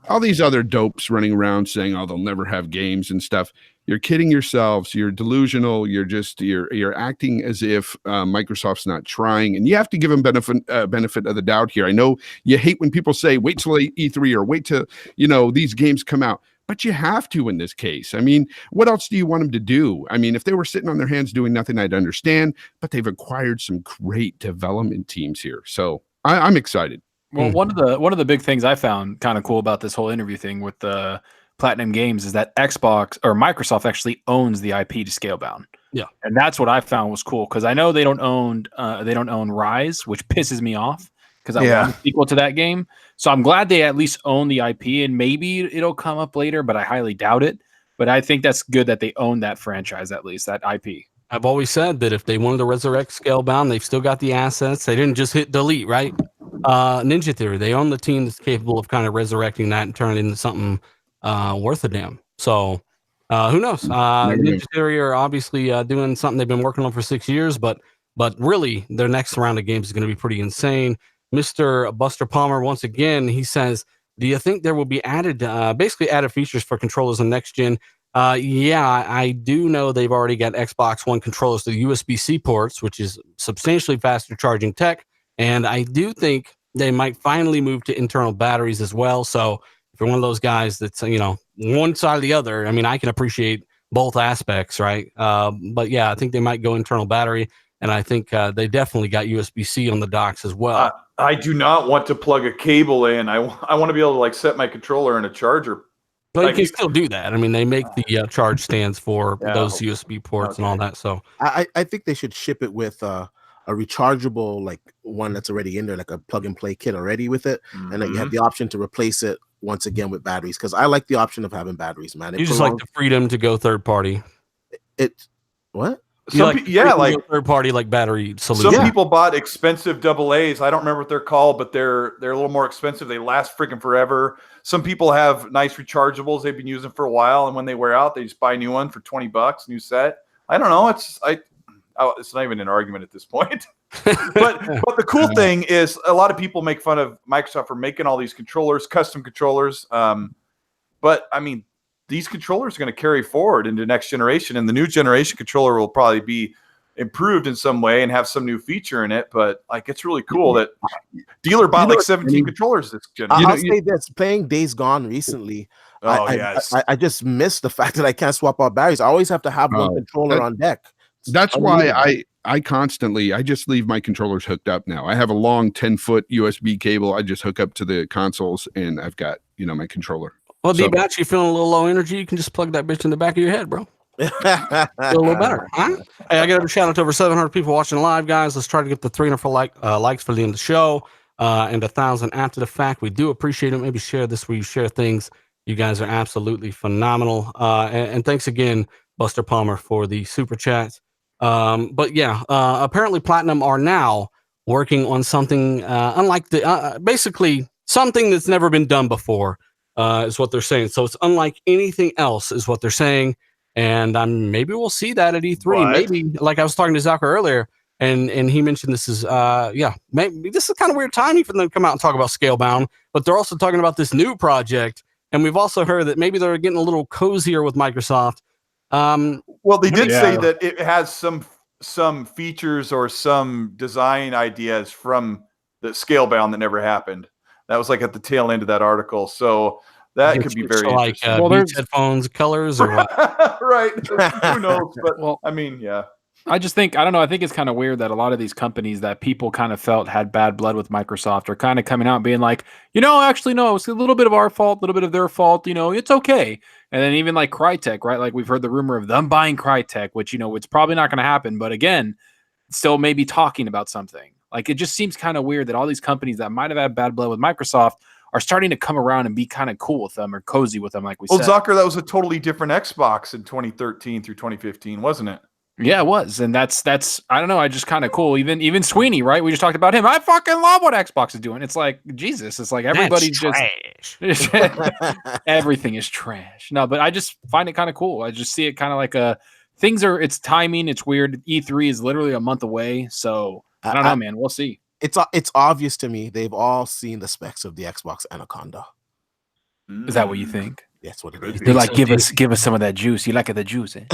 All these other dopes running around saying, "Oh, they'll never have games and stuff." You're kidding yourselves. You're delusional. You're acting as if Microsoft's not trying, and you have to give them benefit of the doubt here. I know you hate when people say, "Wait till E3" or "Wait till these games come out." But you have to in this case. I mean, what else do you want them to do? I mean, if they were sitting on their hands doing nothing, I'd understand. But they've acquired some great development teams here, so I'm excited. Well, one of the big things I found kind of cool about this whole interview thing with the Platinum Games is that Xbox or Microsoft actually owns the IP to Scalebound. Yeah, and that's what I found was cool because I know they don't own Rise, which pisses me off. Because I want a sequel to that game. So I'm glad they at least own the IP, and maybe it'll come up later, but I highly doubt it. But I think that's good that they own that franchise, at least, that IP. I've always said that if they wanted to resurrect Scalebound, they've still got the assets. They didn't just hit delete, right? Ninja Theory, they own the team that's capable of kind of resurrecting that and turning it into something worth a damn. So who knows? Ninja Theory are obviously doing something they've been working on for 6 years, but really, their next round of games is going to be pretty insane. Mr. Buster Palmer, once again, he says, do you think there will be basically added features for controllers on next gen? Yeah, I do know they've already got Xbox One controllers to USB-C ports, which is substantially faster charging tech. And I do think they might finally move to internal batteries as well. So if you're one of those guys that's, one side or the other, I mean, I can appreciate both aspects, right? But yeah, I think they might go internal battery. And I think they definitely got USB-C on the docks as well. I do not want to plug a cable in. I want to be able to set my controller in a charger. But you can still do that. I mean, they make the charge stands for those USB ports and all that. So I think they should ship it with a rechargeable, one that's already in there, like a plug and play kit already with it, and then you have the option to replace it once again with batteries. Because I like the option of having batteries, man. You just like the freedom to go third party. What? Third party battery solution. Some people bought expensive AA's. I don't remember what they're called, but they're a little more expensive. They last freaking forever. Some people have nice rechargeables they've been using for a while, and when they wear out, they just buy a new one for $20, new set. I don't know. It's not even an argument at this point. but the cool thing is a lot of people make fun of Microsoft for making all these controllers, custom controllers. But I mean, these controllers are going to carry forward into next generation, and the new generation controller will probably be improved in some way and have some new feature in it. But like, it's really cool that dealer bought like 17 controllers this gen. I'll say this: playing Days Gone recently, yes, I just missed the fact that I can't swap out batteries. I always have to have one controller on deck. That's why I constantly, I just leave my controllers hooked up now. I have a long 10-foot USB cable. I just hook up to the consoles, and I've got, my controller. Well, D-Batch, you feeling a little low energy? You can just plug that bitch in the back of your head, bro. Feel a little better, huh? Hey, I got a shout out to over 700 people watching live, guys. Let's try to get the 300 likes for the end of the show, and 1,000 after the fact. We do appreciate it. Maybe share this where you share things. You guys are absolutely phenomenal. And thanks again, Buster Palmer, for the super chat. But yeah, apparently Platinum are now working on something unlike basically something that's never been done before, is what they're saying. So it's unlike anything else, is what they're saying. And maybe we'll see that at E3. What? Maybe, like I was talking to Zucker earlier, and he mentioned this is maybe this is kind of weird timing for them to come out and talk about Scalebound, but they're also talking about this new project. And we've also heard that maybe they're getting a little cozier with Microsoft. Well, they did say that it has some features or some design ideas from the Scalebound that never happened. That was like at the tail end of that article. So that could be very interesting. Beats headphones, colors, or what? Right. Who knows? But I mean, yeah. I just think, I don't know, I think it's kind of weird that a lot of these companies that people kind of felt had bad blood with Microsoft are kind of coming out and being like, actually, no, it's a little bit of our fault, a little bit of their fault, it's okay. And then even like Crytek, right? Like we've heard the rumor of them buying Crytek, which, it's probably not going to happen. But again, still maybe talking about something. Like it just seems kind of weird that all these companies that might have had bad blood with Microsoft are starting to come around and be kind of cool with them or cozy with them, like we said. Well, Zucker, that was a totally different Xbox in 2013 through 2015, wasn't it? Yeah, it was. And that's I don't know, I just kind of cool. Even Sweeney, right? We just talked about him. I fucking love what Xbox is doing. It's like, Jesus, it's like everybody's just everything is trash. No, but I just find it kind of cool. I just see it kind of like it's timing, it's weird. E3 is literally a month away, so I don't know, man. We'll see. It's obvious to me they've all seen the specs of the Xbox Anaconda. Is that what you think? That's what it is. They're like, give us some of that juice. You like it, the juice, eh?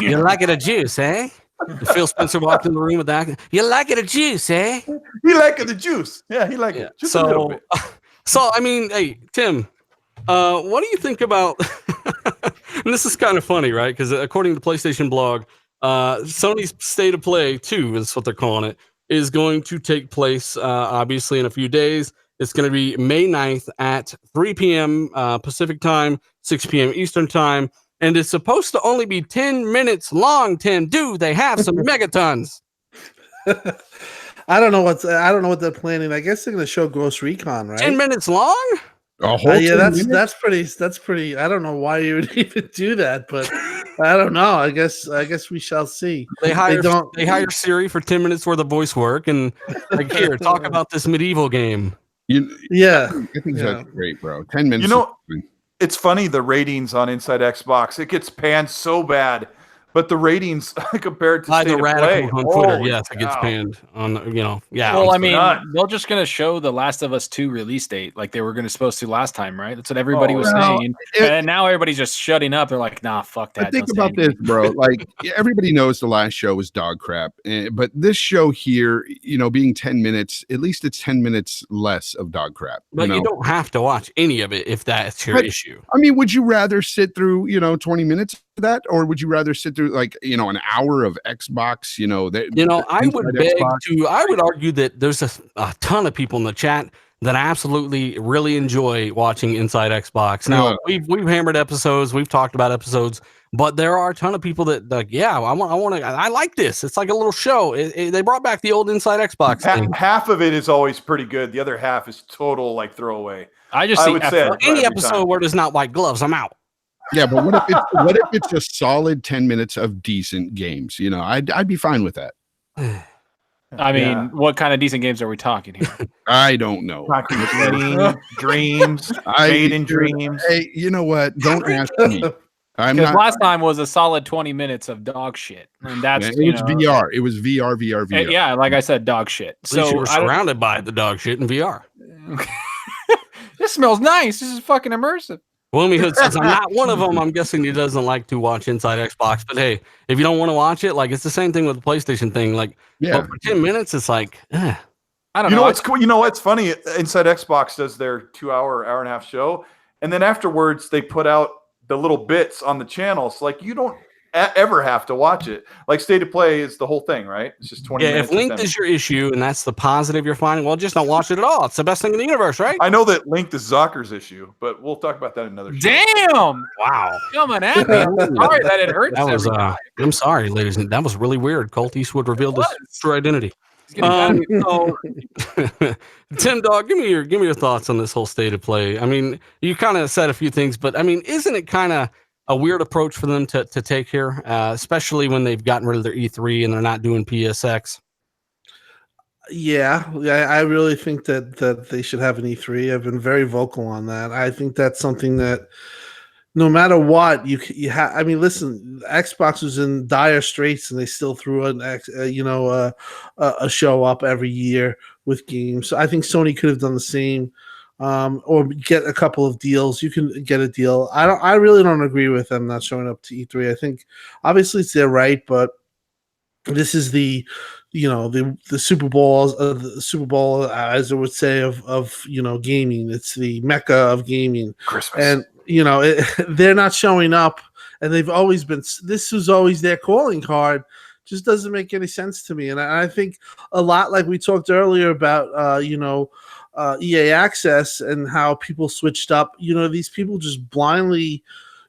You like it a juice, eh? Phil Spencer walked in the room with that. You like it a juice, eh? He like it the juice. Yeah, he like it. Just a little bit. So I mean, hey, Tim, what do you think about? And this is kind of funny, right? Because according to the PlayStation blog, Sony's State of Play 2 is what they're calling it, is going to take place obviously in a few days. It's going to be May 9th at 3 p.m. Pacific time, 6 p.m. Eastern time, and it's supposed to only be 10 minutes long. Tim, do they have some megatons? I don't know what they're planning. I guess they're going to show Ghost Recon, right? 10 minutes long? Yeah, that's pretty. I don't know why you would even do that, but I don't know. I guess we shall see. They hire Siri for 10 minutes worth of voice work, and like, here, talk about this medieval game. I think that's great, bro. 10 minutes. It's funny, the ratings on Inside Xbox, it gets panned so bad, but the ratings compared to State of Play, on Twitter, yes, it gets panned on, yeah. Well, I mean, they're just going to show the Last of Us 2 release date like they were going to supposed to last time, right? That's what everybody was saying. And now everybody's just shutting up. They're like, nah, fuck that. Think about this, bro. Like, everybody knows the last show was dog crap. But this show here, being 10 minutes, at least it's 10 minutes less of dog crap. But you don't have to watch any of it if that's your issue. I mean, would you rather sit through, 20 minutes of that? Or would you rather sit through like, an hour of Xbox, I would argue that there's a ton of people in the chat that absolutely really enjoy watching Inside Xbox. Now we've hammered episodes, we've talked about episodes, but there are a ton of people that like, I like this. It's like a little show. They brought back the old Inside Xbox thing. Half of it is always pretty good. The other half is total like throwaway. I would say any episode where there's not white gloves, I'm out. Yeah, but what if it's a solid 10 minutes of decent games? I'd be fine with that. I mean, what kind of decent games are we talking here? I don't know. Dreams, Made in Dreams. Hey, you know what? Don't ask me. Because last time was a solid 20 minutes of dog shit, and that's VR. It was VR. Yeah, like I said, dog shit. So you were surrounded by the dog shit in VR. This smells nice. This is fucking immersive. Wilmy Hood says, I'm not one of them. I'm guessing he doesn't like to watch Inside Xbox. But hey, if you don't want to watch it, like it's the same thing with the PlayStation thing. Like, Yeah. but for 10 minutes, it's like, I don't You know. know what's cool? You know what's funny? Inside Xbox does their 2-hour, hour and a half show, and then afterwards they put out the little bits on the channel. So like you don't ever have to watch it. Like State of Play is the whole thing, right? It's just 20 minutes. If linked is your issue and that's the positive you're finding, well, just don't watch it at all. It's the best thing in the universe, right? I know that linked is Zucker's issue, but we'll talk about that in another show. Damn! Wow. Coming at me. I'm sorry that it hurts. That was, every time. I'm sorry, ladies. That was really weird. Colt Eastwood revealed his true identity. He's getting mad at me. So, Tim Dog, give me your thoughts on this whole State of Play. I mean, you kind of said a few things, but I mean, isn't it kind of a weird approach for them to take here, especially when they've gotten rid of their E3 and they're not doing PSX? Yeah, I really think that they should have an E3. I've been very vocal on that. I think that's something that no matter what you have. I mean, listen, Xbox was in dire straits and they still threw a show up every year with games. So I think Sony could have done the same. Or get a couple of deals. You can get a deal. I really don't agree with them not showing up to E3. I think obviously it's their right, but this is the Super Bowl, as I would say of gaming. It's the mecca of gaming. Christmas. And they're not showing up, and they've always been. This was always their calling card. Just doesn't make any sense to me. And I think a lot, like we talked earlier about, EA Access and how people switched up. These people just blindly,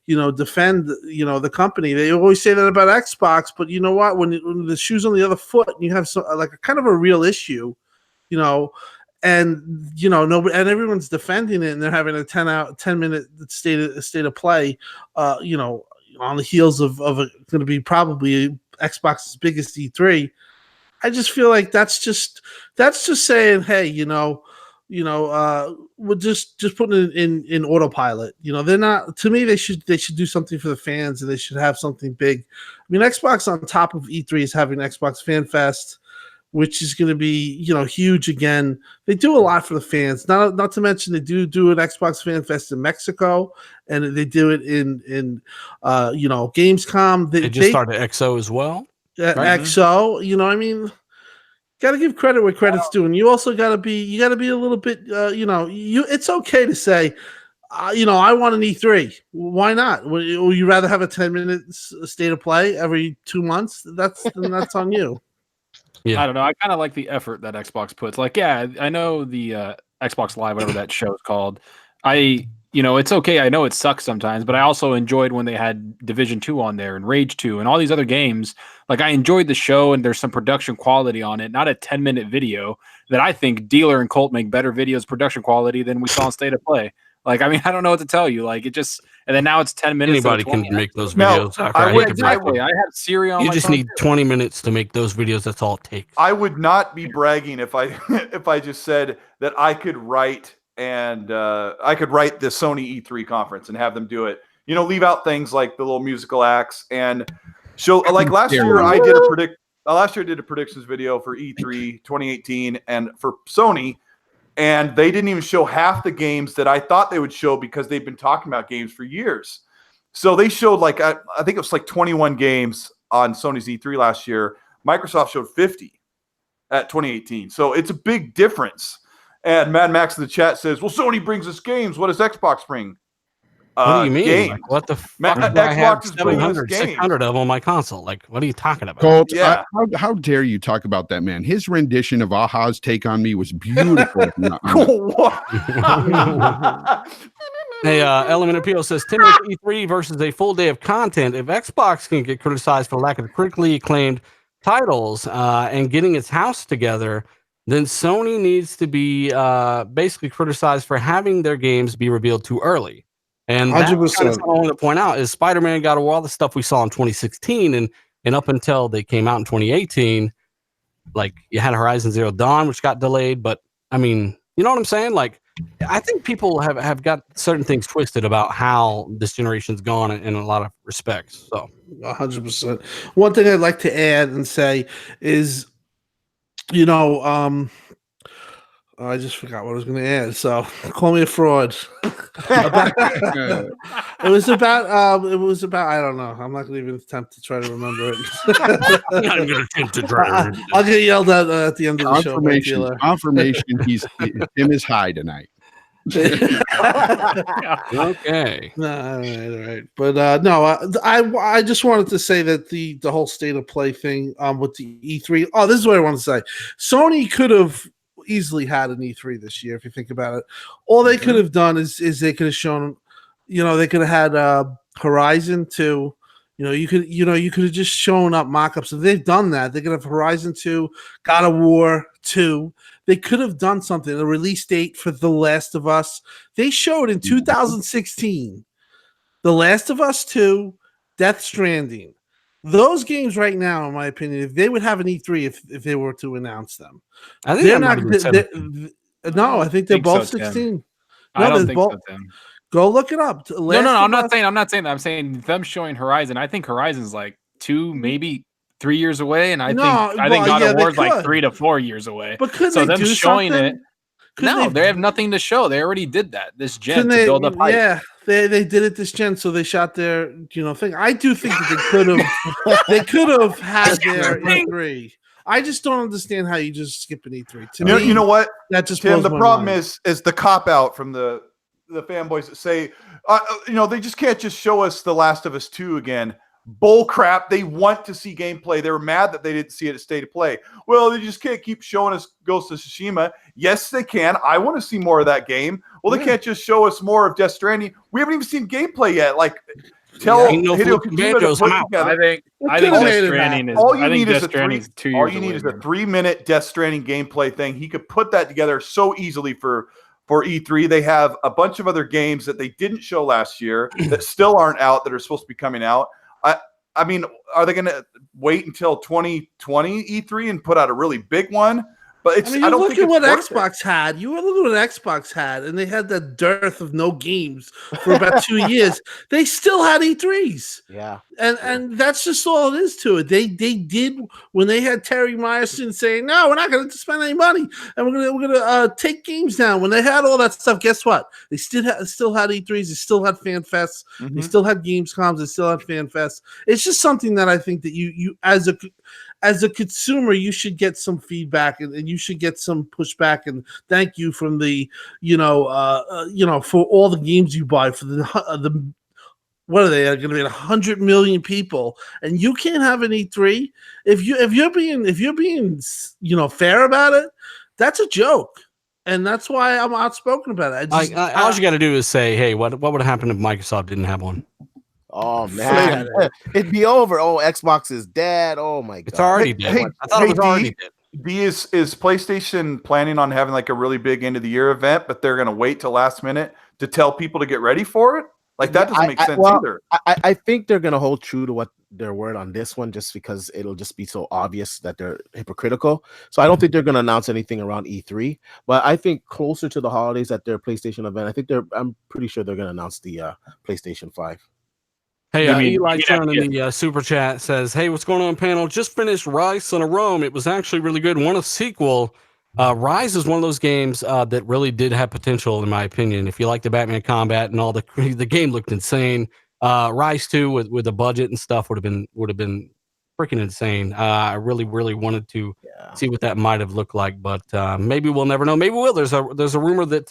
defend, the company. They always say that about Xbox, but you know what? When the shoe's on the other foot, and you have like a kind of a real issue, and nobody, and everyone's defending it, and they're having a 10-minute state of play, on the heels of going to be probably Xbox's biggest E3. I just feel like that's just saying, hey, we're just putting it in autopilot. They're not. To me, they should do something for the fans, and they should have something big. I mean, Xbox on top of E3 is having Xbox Fan Fest, which is going to be huge again. They do a lot for the fans. Not to mention they do an Xbox Fan Fest in Mexico, and they do it in Gamescom. They just started XO as well. Right? XO, I mean. Got to give credit where credit's due, and you also got to be a little bit, it's okay to say, I want an E3. Why not? Would you rather have a 10-minute state of play every 2 months? That's on you. Yeah. I don't know. I kind of like the effort that Xbox puts. Like, yeah, I know the Xbox Live, whatever that show is called. It's okay. I know it sucks sometimes, but I also enjoyed when they had Division 2 on there and Rage 2 and all these other games. Like, I enjoyed the show, and there's some production quality on it, not a 10-minute video that I think Dealer and Colt make better videos production quality than we saw in State of Play. Like, I mean, I don't know what to tell you. Like, it just, and then now it's 10 minutes. Anybody can make those Now, videos. Exactly. I have Siri on You my just phone need too. 20 minutes to make those videos. That's all it takes. I would not be bragging if I just said that I could write the Sony E3 conference and have them do it. Leave out things like the little musical acts and show. Like last year, I did a predictions video for E3 2018 and for Sony, and they didn't even show half the games that I thought they would show because they've been talking about games for years. So they showed I think it was like 21 games on Sony's E3 last year. Microsoft showed 50 at 2018. So it's a big difference. And Mad Max in the chat says, well, Sony brings us games. What does Xbox bring? What do you mean? Games. Like, what the fuck? Do I have 700, 600 of them on my console? Like, what are you talking about? Colt, Yeah. how dare you talk about that man? His rendition of Aha's Take on Me was beautiful. Hey, Element Appeal says, Tim E3 versus a full day of content. If Xbox can get criticized for lack of critically acclaimed titles and getting its house together, then Sony needs to be basically criticized for having their games be revealed too early. And that's kind of something I want to point out is Spider-Man got all the stuff we saw in 2016 and up until they came out in 2018, like you had Horizon Zero Dawn, which got delayed. But I mean, you know what I'm saying? Like, I think people have got certain things twisted about how this generation's gone in a lot of respects. So 100%. One thing I'd like to add and say is, I just forgot what I was going to add. So call me a fraud. It was about. I don't know. I'm not going to even attempt to try to remember it. I'm not going to attempt to try. I'll get yelled at the end of the show. by Taylor. Confirmation. Tim is high tonight. Okay. All right. But no, I just wanted to say that the whole state of play thing with the E3. Oh, this is what I want to say. Sony could have easily had an E3 this year if you think about it. All they could have done is they could have shown, they could have had Horizon 2. You could have just shown up mock-ups. If they've done that, they could have Horizon 2, God of War 2. They could have done something, a release date for The Last of Us. They showed in 2016 The Last of Us 2, Death Stranding. Those games right now, in my opinion, if they would have an E3 if they were to announce them. I think they're not. No, I think they're both 16. I don't think so, Tim. Go look it up. No, I'm not saying that. I'm saying them showing Horizon. I think Horizon's like 2, maybe 3 years away, and I think God of War's like 3 to 4 years away. But could so they them do showing something? it? They have nothing to show. They already did that this gen to build up hype. Yeah, they did it this gen, so they shot their thing. I do think that they could have had their E3. I just don't understand how you just skip an E3. To me, you know what? That just Tim, blows the my problem mind. is the cop out from the fanboys that say, they just can't just show us The Last of Us 2 again. Bull crap. They want to see gameplay. They were mad that they didn't see it at State of Play. Well, they just can't keep showing us Ghost of Tsushima. Yes, they can. I want to see more of that game. Well, they can't just show us more of Death Stranding. We haven't even seen gameplay yet. Like, tell Hideo Kojima to put together. I think Death Stranding is. All you I think need Death is Stranding's 2 years. All you need is a 3-minute Death Stranding gameplay thing. He could put that together so easily for E3. They have a bunch of other games that they didn't show last year that still aren't out that are supposed to be coming out. I mean, are they going to wait until 2020 E3 and put out a really big one? But it's. I don't look think at what it's Xbox had. You were looking at what Xbox had, and they had that dearth of no games for about 2 years. They still had E3s. Yeah, and that's just all it is to it. They did when they had Terry Myerson saying, "No, we're not going to spend any money, and we're gonna take games down." When they had all that stuff, guess what? They still had E3s. They still had fan fests. Mm-hmm. They still had gamescoms. They still had fan fests. It's just something that I think that you as a consumer, you should get some feedback and you should get some pushback and thank you from the, for all the games you buy for the what are they going to be 100 million people and you can't have an E3 if you're being fair about it, that's a joke. And that's why I'm outspoken about it. All you got to do is say, hey, what would happen if Microsoft didn't have one? Oh man, it'd be over. Oh, Xbox is dead. Oh my god, it's already dead. I thought it was already dead. Is PlayStation planning on having like a really big end of the year event, but they're going to wait till last minute to tell people to get ready for it? Like that doesn't make sense either. I think they're going to hold true to what their word on this one, just because it'll just be so obvious that they're hypocritical. So I don't think they're going to announce anything around E3. But I think closer to the holidays at their PlayStation event, I'm pretty sure they're going to announce the PlayStation 5. Hey, Eli Turn in the super chat says, "Hey, what's going on, panel? Just finished Rise: Son of Rome. It was actually really good. Want a sequel? Rise is one of those games that really did have potential, in my opinion. If you like the Batman combat and all the game looked insane. Rise 2 with a budget and stuff would have been freaking insane. I really wanted to see what that might have looked like, but maybe we'll never know. Maybe we will. There's a rumor that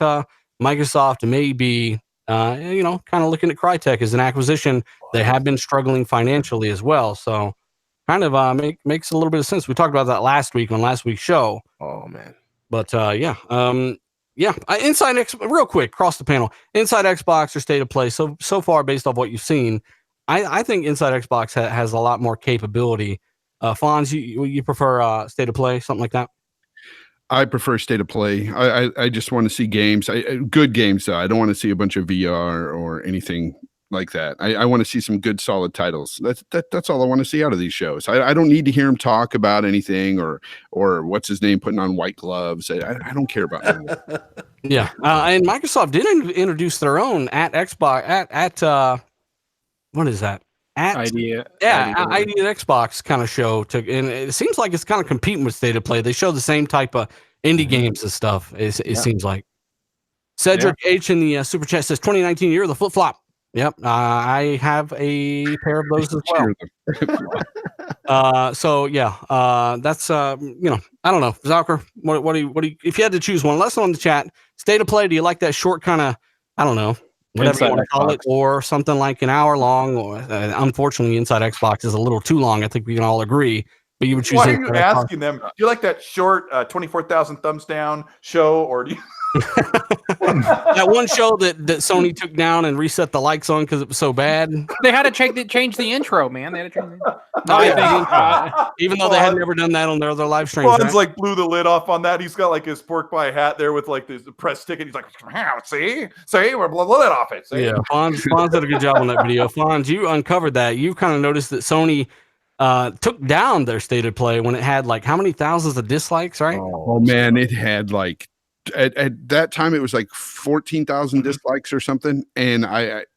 Microsoft may be." Kind of looking at Crytek as an acquisition. They have been struggling financially as well. So kind of makes a little bit of sense. We talked about that last week on last week's show. Oh, man. But Inside X, real quick, cross the panel. Inside Xbox or State of Play. So far, based off what you've seen, I think Inside Xbox has a lot more capability. Fonz, you prefer State of Play, something like that? I prefer State of Play. I just want to see games, good games though. I don't want to see a bunch of VR or anything like that. I want to see some good, solid titles. That's all I want to see out of these shows. I don't need to hear him talk about anything or what's his name putting on white gloves. I don't care about that. Yeah, and Microsoft did introduce their own at Xbox at what is that? Idea Xbox kind of show and it seems like it's kind of competing with State of Play. They show the same type of indie games and stuff. It seems like. Cedric H in the super chat says 2019 year of the flip flop. Yep, I have a pair of those as well. So yeah, that's I don't know, Zalker. What do you? If you had to choose one, let us know in the chat. State of play. Do you like that short kind of? I don't know, whatever you want to call it, or something like an hour long? Or unfortunately, Inside Xbox is a little too long. I think we can all agree. But you would choose. Why are you asking them? Do you like that short 24,000 thumbs down show, or do you? That one show that Sony took down and reset the likes on because it was so bad. They had to change the intro, man. They had to change even though they had never done that on their other live streams. Fonz like blew the lid off on that. He's got like his pork pie hat there with like this press ticket. He's like, see, we're blew the lid off it. See? Yeah, Fonz did a good job on that video. Fonz, you uncovered that. You kind of noticed that Sony took down their state of play when it had like how many thousands of dislikes, right? Oh man, it had like at that time it was like 14,000 dislikes or something, and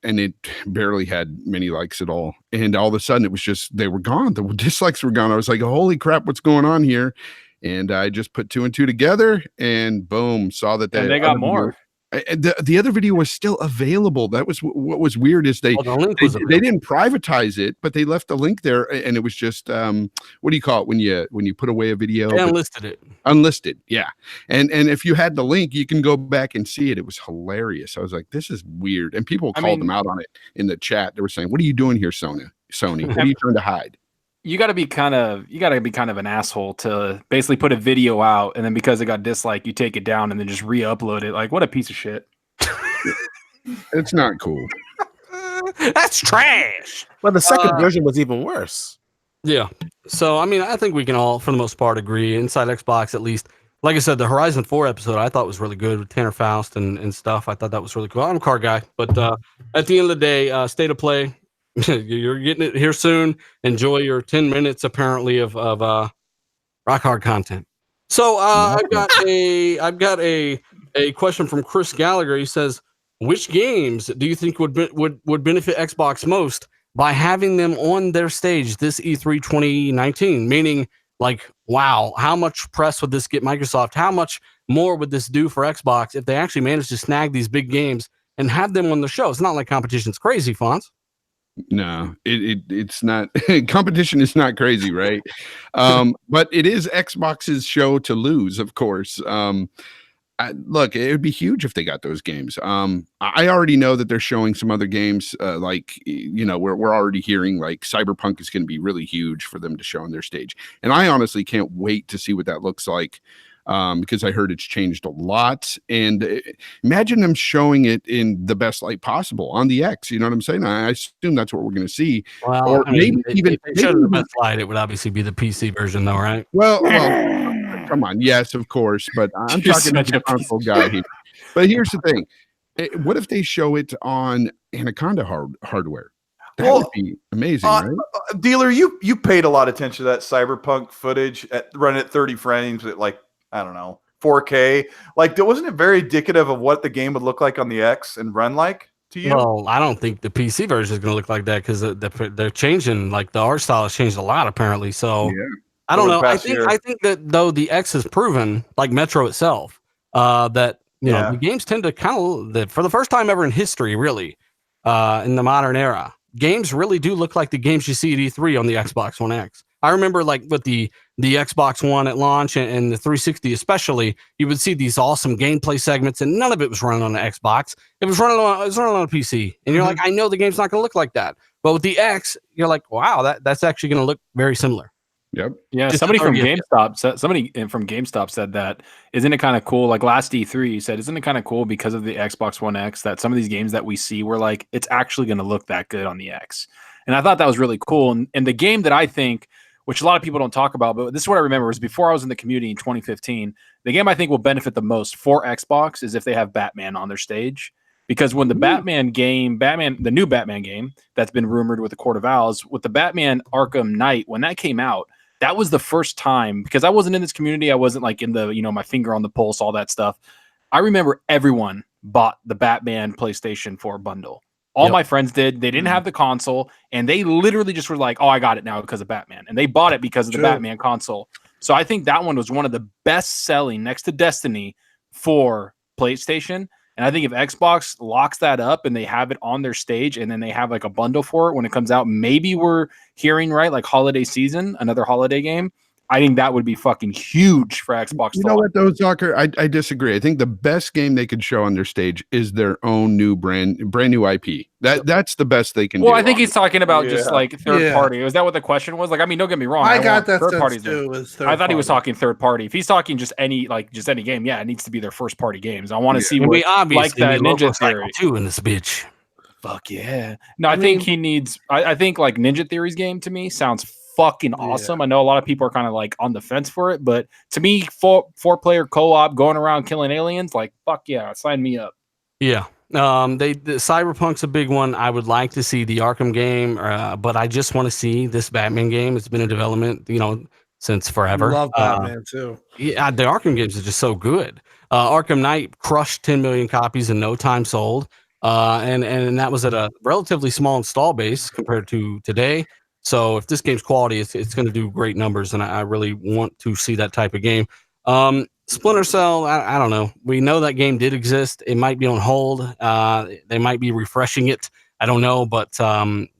it barely had many likes at all. And all of a sudden it was just they were gone. The dislikes were gone. I was like, holy crap, what's going on here? And I just put 2 and 2 together, and boom, saw that they got more. The other video was still available. That was what was weird is they didn't privatize it, but they left the link there, and it was just what do you call it when you put away a video? They unlisted it. Unlisted, yeah. And if you had the link, you can go back and see it. It was hilarious. I was like, this is weird, and people called them out on it in the chat. They were saying, "What are you doing here, Sony? What are you trying to hide?" You got to be kind of an asshole to basically put a video out, and then because it got disliked, you take it down and then just re-upload it. Like, what a piece of shit! It's not cool. That's trash. Well, the second version was even worse. Yeah. So I mean, I think we can all, for the most part, agree. Inside Xbox, at least. Like I said, the Horizon 4 episode I thought was really good with Tanner Faust and stuff. I thought that was really cool. I'm a car guy, but at the end of the day, state of play. You're getting it here soon. Enjoy your 10 minutes apparently of rock hard content. So I've got a question from Chris Gallagher. He says, which games do you think would benefit Xbox most by having them on their stage this E3 2019? Meaning, like, wow, how much press would this get Microsoft? How much more would this do for Xbox if they actually managed to snag these big games and have them on the show? It's not like competition's crazy, Fonz. No, it's not. Competition is not crazy, right? But it is Xbox's show to lose, of course. Look, it would be huge if they got those games. I already know that they're showing some other games, like, we're already hearing like Cyberpunk is going to be really huge for them to show on their stage. And I honestly can't wait to see what that looks like. Because I heard it's changed a lot, and imagine them showing it in the best light possible on the X. You know what I'm saying? I assume that's what we're going to see. Well, or maybe even if they showed the best light, it would obviously be the PC version, though, right? Well, come on, yes, of course, but I'm talking to the console guy here. But here's the thing: what if they show it on Anaconda hardware? That would be amazing, right? Dealer, you paid a lot of attention to that Cyberpunk footage running at 30 frames at like, I don't know, 4K. Like, wasn't it very indicative of what the game would look like on the X and run like to you? Well, I don't think the PC version is going to look like that because they're changing. Like, the art style has changed a lot, apparently. So yeah. I don't know. I think that though the X has proven, like Metro itself, that you know the games tend to kind of, for the first time ever in history, really, in the modern era, games really do look like the games you see at E3 on the Xbox One X. I remember, like, with the Xbox One at launch and the 360 especially, you would see these awesome gameplay segments, and none of it was running on the Xbox. It was running on a PC, and you're like, I know the game's not going to look like that. But with the X, you're like, wow, that's actually going to look very similar. Yep. Yeah. Somebody from GameStop said that. Isn't it kind of cool? Like last E3, you said, isn't it kind of cool because of the Xbox One X that some of these games that we see were like, it's actually going to look that good on the X. And I thought that was really cool. And the game that I think, which a lot of people don't talk about, but this is what I remember, is before I was in the community in 2015, the game I think will benefit the most for Xbox is if they have Batman on their stage. Because when the the new Batman game that's been rumored with the Court of Owls, with the Batman Arkham Knight, when that came out, that was the first time, because I wasn't in this community, I wasn't like in the, my finger on the pulse, all that stuff. I remember everyone bought the Batman PlayStation 4 bundle. All my friends did. They didn't have the console, and they literally just were like, oh, I got it now because of Batman. And they bought it because of the Batman console. So I think that one was one of the best selling next to Destiny for PlayStation. And I think if Xbox locks that up and they have it on their stage and then they have like a bundle for it when it comes out, maybe we're hearing right, like holiday season, another holiday game. I think that would be fucking huge for Xbox. You know what, though, Zucker? I disagree. I think the best game they could show on their stage is their own new brand new IP. That's the best they can do. Well, I think he's talking about just like third party. Was that what the question was? Like, I mean, don't get me wrong. I got that third sense parties too. I thought he was talking third party. If he's talking just any game, yeah, it needs to be their first party games. I want to see what we obviously like that Ninja Theory too in this bitch. Fuck yeah. No, I think he needs. I think like Ninja Theory's game to me sounds fucking awesome. I know a lot of people are kind of like on the fence for it, but to me, four-player co-op going around killing aliens, like fuck yeah, sign me up. Yeah. The Cyberpunk's a big one. I would like to see the Arkham game, but I just want to see this Batman game. It's been in development, since forever. I love Batman too. Yeah, the Arkham games are just so good. Arkham Knight crushed 10 million copies in no time sold. And that was at a relatively small install base compared to today. So if this game's quality, it's going to do great numbers, and I really want to see that type of game. Splinter Cell, I don't know. We know that game did exist. It might be on hold. They might be refreshing it. I don't know, but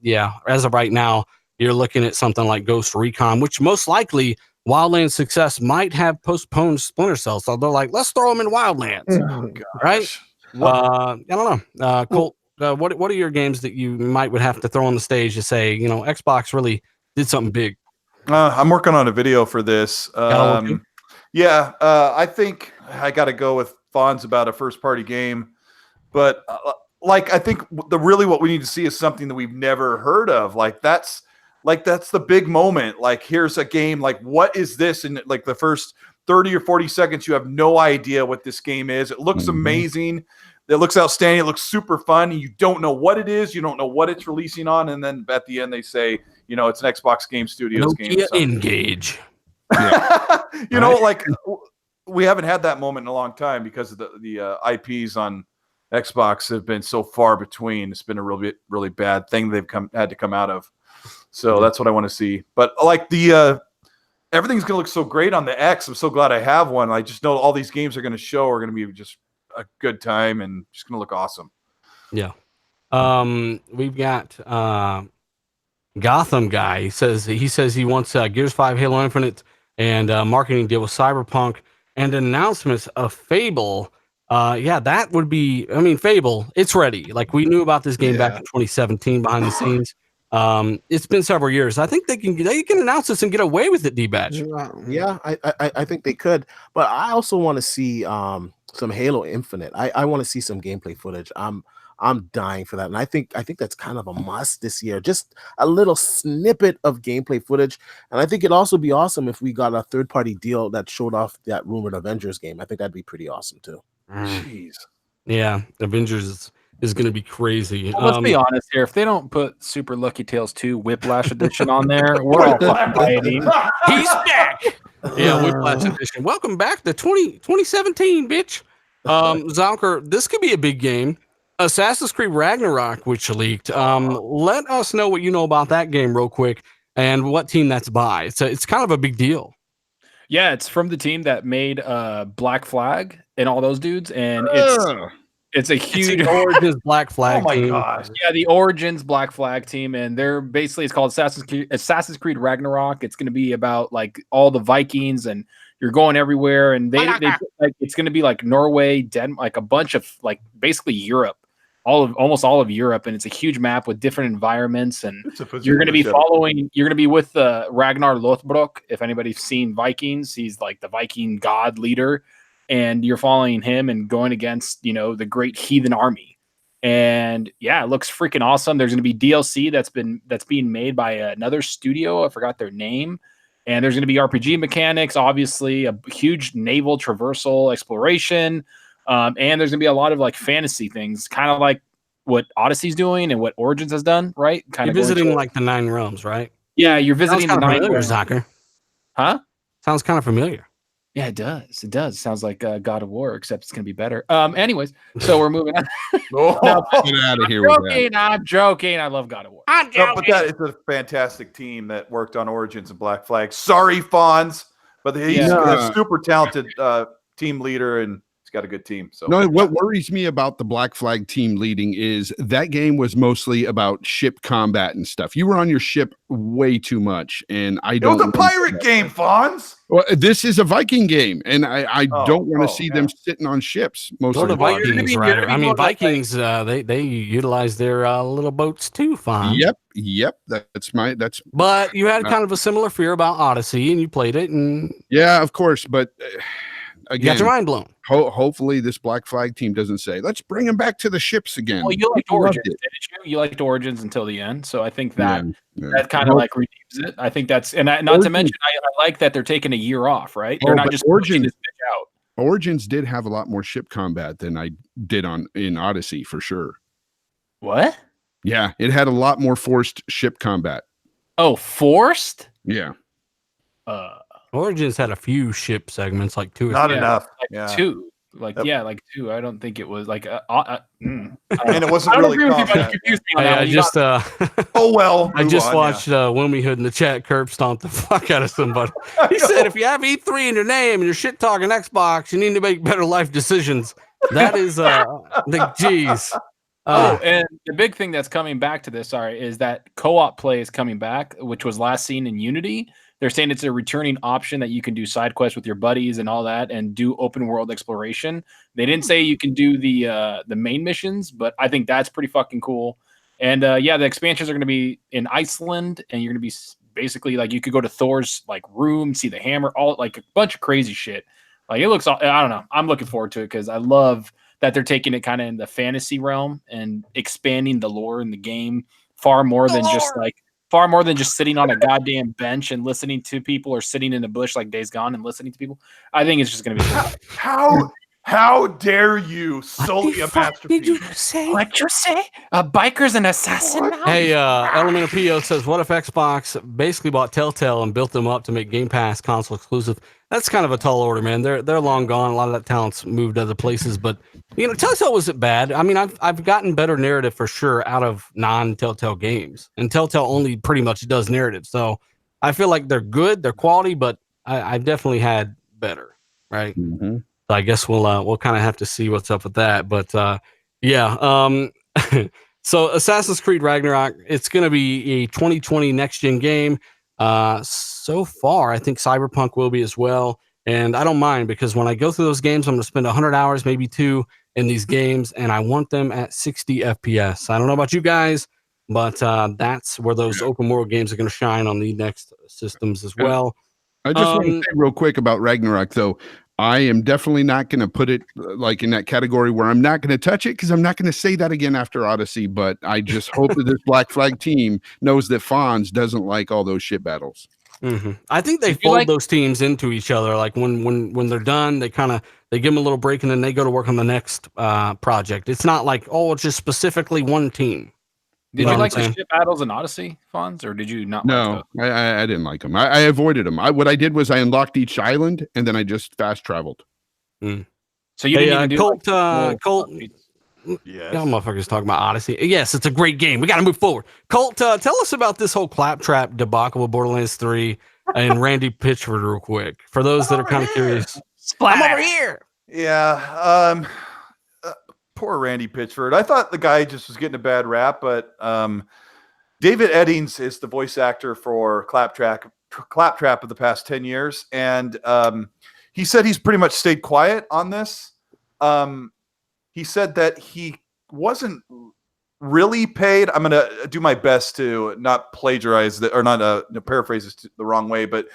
yeah, as of right now, you're looking at something like Ghost Recon, which most likely Wildlands success might have postponed Splinter Cell. So they're like, let's throw them in Wildlands, right? I don't know. Colt, what are your games that you would have to throw on the stage to say, Xbox really did something big? I'm working on a video for this. Yeah, I think I got to go with Fonz about a first-party game, but I think what we need to see is something that we've never heard of. That's the big moment. Like, here's a game. Like, what is this? And like the first 30 or 40 seconds, you have no idea what this game is. It looks amazing. It looks outstanding. It looks super fun. You don't know what it is. You don't know what it's releasing on. And then at the end, they say, it's an Xbox Game Studios game. Engage. Yeah. We haven't had that moment in a long time because of the IPs on Xbox have been so far between. It's been a really, really bad thing they've had to come out of. So that's what I want to see. But everything's going to look so great on the X. I'm so glad I have one. I just know all these games are going to be just a good time and just going to look awesome. Yeah. We've got Gotham guy. He says he wants Gears 5, Halo Infinite, and marketing deal with Cyberpunk and announcements of Fable. That would be. I mean, Fable. It's ready. Like, we knew about this game back in 2017 behind the scenes. It's been several years. I think they can announce this and get away with it. D-Badge. Yeah, I think they could. But I also want to see some Halo Infinite. I want to see some gameplay footage. I'm dying for that, and I think that's kind of a must this year. Just a little snippet of gameplay footage, and I think it'd also be awesome if we got a third-party deal that showed off that rumored Avengers game. I think that'd be pretty awesome too. Jeez. Yeah, Avengers is going to be crazy. Well, let's be honest here. If they don't put Super Lucky Tales 2 Whiplash Edition on there, we're all fucking fighting. He's back. Yeah, Whiplash Edition. Welcome back to 2017, bitch. Zalker, this could be a big game. Assassin's Creed Ragnarok, which leaked. Let us know what you know about that game real quick and what team that's by. It's kind of a big deal. Yeah, it's from the team that made Black Flag and all those dudes, and it's a huge Origins Black Flag team. Oh my gosh. Yeah, the Origins Black Flag team, and it's called Assassin's Creed Ragnarok. It's going to be about like all the Vikings, and you're going everywhere, and it's going to be like Norway, Denmark, like a bunch of like basically Europe. Almost all of Europe, and it's a huge map with different environments, and you're going to be with Ragnar Lothbrok. If anybody's seen Vikings, he's like the Viking god leader, and you're following him and going against the great heathen army. And yeah, it looks freaking awesome. There's going to be DLC that's being made by another studio. I forgot their name. And there's going to be RPG mechanics, obviously a huge naval traversal exploration. And there's gonna be a lot of like fantasy things, kind of like what Odyssey's doing and what Origins has done, right? Kind of visiting like the Nine Realms, right? Yeah, you're visiting the Nine Realms. Zucker. Huh? Sounds kind of familiar. Yeah, it does. It does. Sounds like God of War, except it's gonna be better. Anyways, so we're moving on. Get out of here with that. I'm joking. I love God of War. But it's a fantastic team that worked on Origins and Black Flag. Sorry, Fonz. But he's a super talented team leader, and he's got a good team. So no, what worries me about the Black Flag team leading is that game was mostly about ship combat and stuff. You were on your ship way too much, and it was a pirate game, Fonz. Well, this is a Viking game, and I don't want to see them sitting on ships. Most of the the time. Vikings, right? I mean, Vikings. They utilize their little boats too. Fine. Yep. That's. But you had kind of a similar fear about Odyssey, and you played it, and yeah, of course. But again, you got your mind blown. Hopefully, this Black Flag team doesn't say, "Let's bring them back to the ships again." Well, you liked Origins, didn't you? You liked Origins until the end, so I think that that kind of like redeems it. I think that's not to mention, I like that they're taking a year off, right? They're not just pushing this bitch out. Origins did have a lot more ship combat than I did in Odyssey for sure. What? Yeah, it had a lot more forced ship combat. Oh, forced? Yeah. Origins had a few ship segments, like 2 or 3. Not enough. Like 2. Like like 2. I don't think it was like and it wasn't really combat. I just oh well. I just watched Wilmy Hood in the chat curb stomp the fuck out of somebody. He said, if you have E3 in your name and you're shit talking Xbox, you need to make better life decisions. That is geez. And the big thing that's coming back to this, is that co-op play is coming back, which was last seen in Unity. They're saying it's a returning option that you can do side quests with your buddies and all that, and do open world exploration. They didn't say you can do the main missions, but I think that's pretty fucking cool. And the expansions are going to be in Iceland, and you're going to be basically like you could go to Thor's like room, see the hammer, all like a bunch of crazy shit. Like it looks, I don't know. I'm looking forward to it because I love that they're taking it kind of in the fantasy realm and expanding the lore in the game far more than just sitting on a goddamn bench and listening to people, or sitting in a bush like Days Gone and listening to people. I think it's just going to be how dare you sully a masterpiece? Did you say? What you say? A biker's an assassin now? Hey, Elemental PO says, what if Xbox basically bought Telltale and built them up to make Game Pass console exclusive? That's kind of a tall order, man. They're long gone. A lot of that talent's moved other places, but Telltale wasn't bad. I mean, I've gotten better narrative for sure out of non-Telltale games, and Telltale only pretty much does narrative. So I feel like they're good, they're quality, but I've definitely had better, right? Mm-hmm. So I guess we'll kind of have to see what's up with that, but So Assassin's Creed Ragnarok, it's going to be a 2020 next gen game. So far, I think Cyberpunk will be as well. And I don't mind, because when I go through those games, I'm going to spend 100 hours, maybe 2 in these games, and I want them at 60 FPS. I don't know about you guys, but that's where those open world games are going to shine on the next systems as well. I just want to say real quick about Ragnarok, though. I am definitely not going to put it like in that category where I'm not going to touch it, because I'm not going to say that again after Odyssey. But I just hope that this Black Flag team knows that Fonz doesn't like all those shit battles. Mm-hmm. I think they fold those teams into each other. Like when they're done, they give them a little break, and then they go to work on the next project. It's not like, it's just specifically one team. Did you like the ship battles in Odyssey, Fonz, or did you not? No, like I didn't like them. I avoided them. What I did was I unlocked each island, and then I just fast traveled. Mm. So you didn't even do Colt. Yes. Y'all motherfuckers talking about Odyssey. Yes, it's a great game. We got to move forward. Colt, tell us about this whole claptrap debacle with Borderlands 3 and Randy Pitchford real quick, for those that are kind of curious. I'm over here. Yeah. Poor Randy Pitchford. I thought the guy just was getting a bad rap, but David Eddings is the voice actor for Claptrap of the past 10 years. And he said he's pretty much stayed quiet on this. He said that he wasn't really paid. I'm going to do my best to not plagiarize that, or not paraphrase this the wrong way, but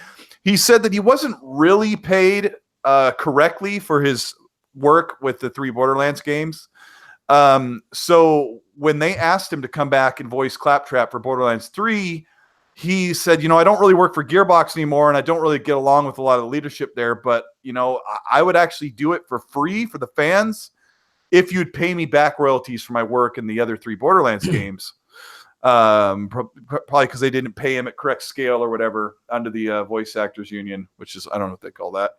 he said that he wasn't really paid correctly for his work with the 3 Borderlands games. So when they asked him to come back and voice Claptrap for Borderlands 3, he said, I don't really work for Gearbox anymore, and I don't really get along with a lot of the leadership there, but I would actually do it for free for the fans if you'd pay me back royalties for my work in the other 3 Borderlands games. Probably because they didn't pay him at correct scale or whatever under the voice actors union, which is, I don't know what they call that.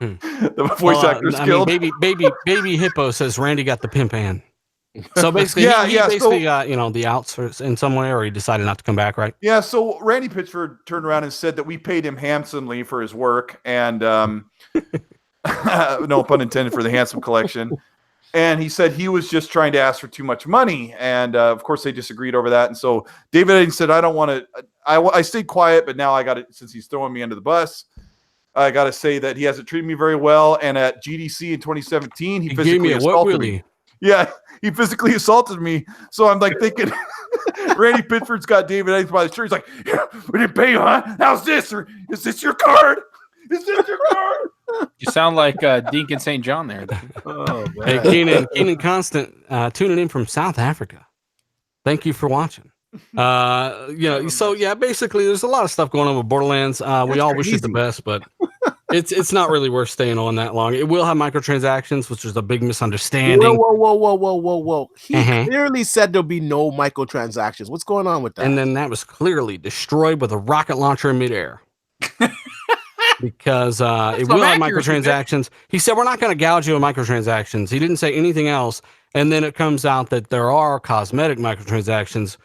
The voice actors guild. Baby Hippo says Randy got the pimp hand. So basically, Yeah, he yeah, basically so- got the outs in some way, or he decided not to come back, right? Yeah, so Randy Pitchford turned around and said that we paid him handsomely for his work, and no pun intended for the handsome collection. And he said he was just trying to ask for too much money, and of course they disagreed over that. And so David Edding said, "I don't want to." I stayed quiet, but now I got it since he's throwing me under the bus. I got to say that he hasn't treated me very well. And at GDC in 2017, he He physically gave me a what assaulted willy. me. Yeah, he physically assaulted me. So I'm like thinking, Randy Pitchford's got David Eddings by the shirt. He's like, yeah, "We didn't pay you, huh? How's this? Or is this your card? Is this your card?" You sound like Deacon St. John there. Oh, Hey, Keenan Constant, tuning in from South Africa. Thank you for watching. So yeah, basically, there's a lot of stuff going on with Borderlands. We all wish it the best, but it's not really worth staying on that long. It will have microtransactions, which is a big misunderstanding. Whoa. He Mhm. clearly said there'll be no microtransactions. What's going on with that? And then that was clearly destroyed with a rocket launcher in midair. Because it will have microtransactions. He said, we're not going to gouge you on microtransactions. He didn't say anything else. And then it comes out that there are cosmetic microtransactions.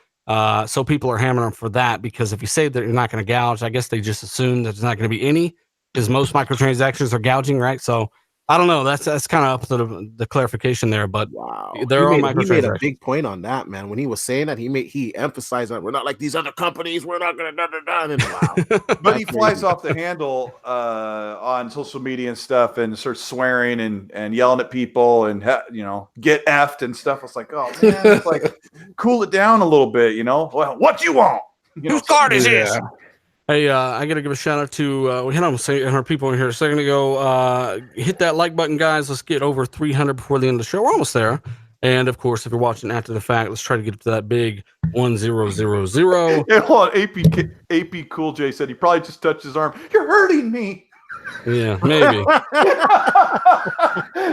So people are hammering him for that, because if you say that you're not going to gouge, I guess they just assume that there's not going to be any, because most microtransactions are gouging, right? So I don't know. That's kind of up to the clarification there, but wow, there are he made a microtransactions. big point on that, man. When he was saying that, he emphasized that we're not like these other companies. We're not gonna and wow. But he flies off the handle on social media and stuff, and starts swearing and yelling at people, and get effed and stuff. It's like, oh man, it's like cool it down a little bit, Well, what do you want? Whose card is this? Hey, I got to give a shout out to, we had almost 800 people in here a second ago. Hit that like button, guys. Let's get over 300 before the end of the show. We're almost there. And of course, if you're watching after the fact, let's try to get up to that big 1000. And hold on, AP Cool J said he probably just touched his arm. You're hurting me. Yeah, maybe.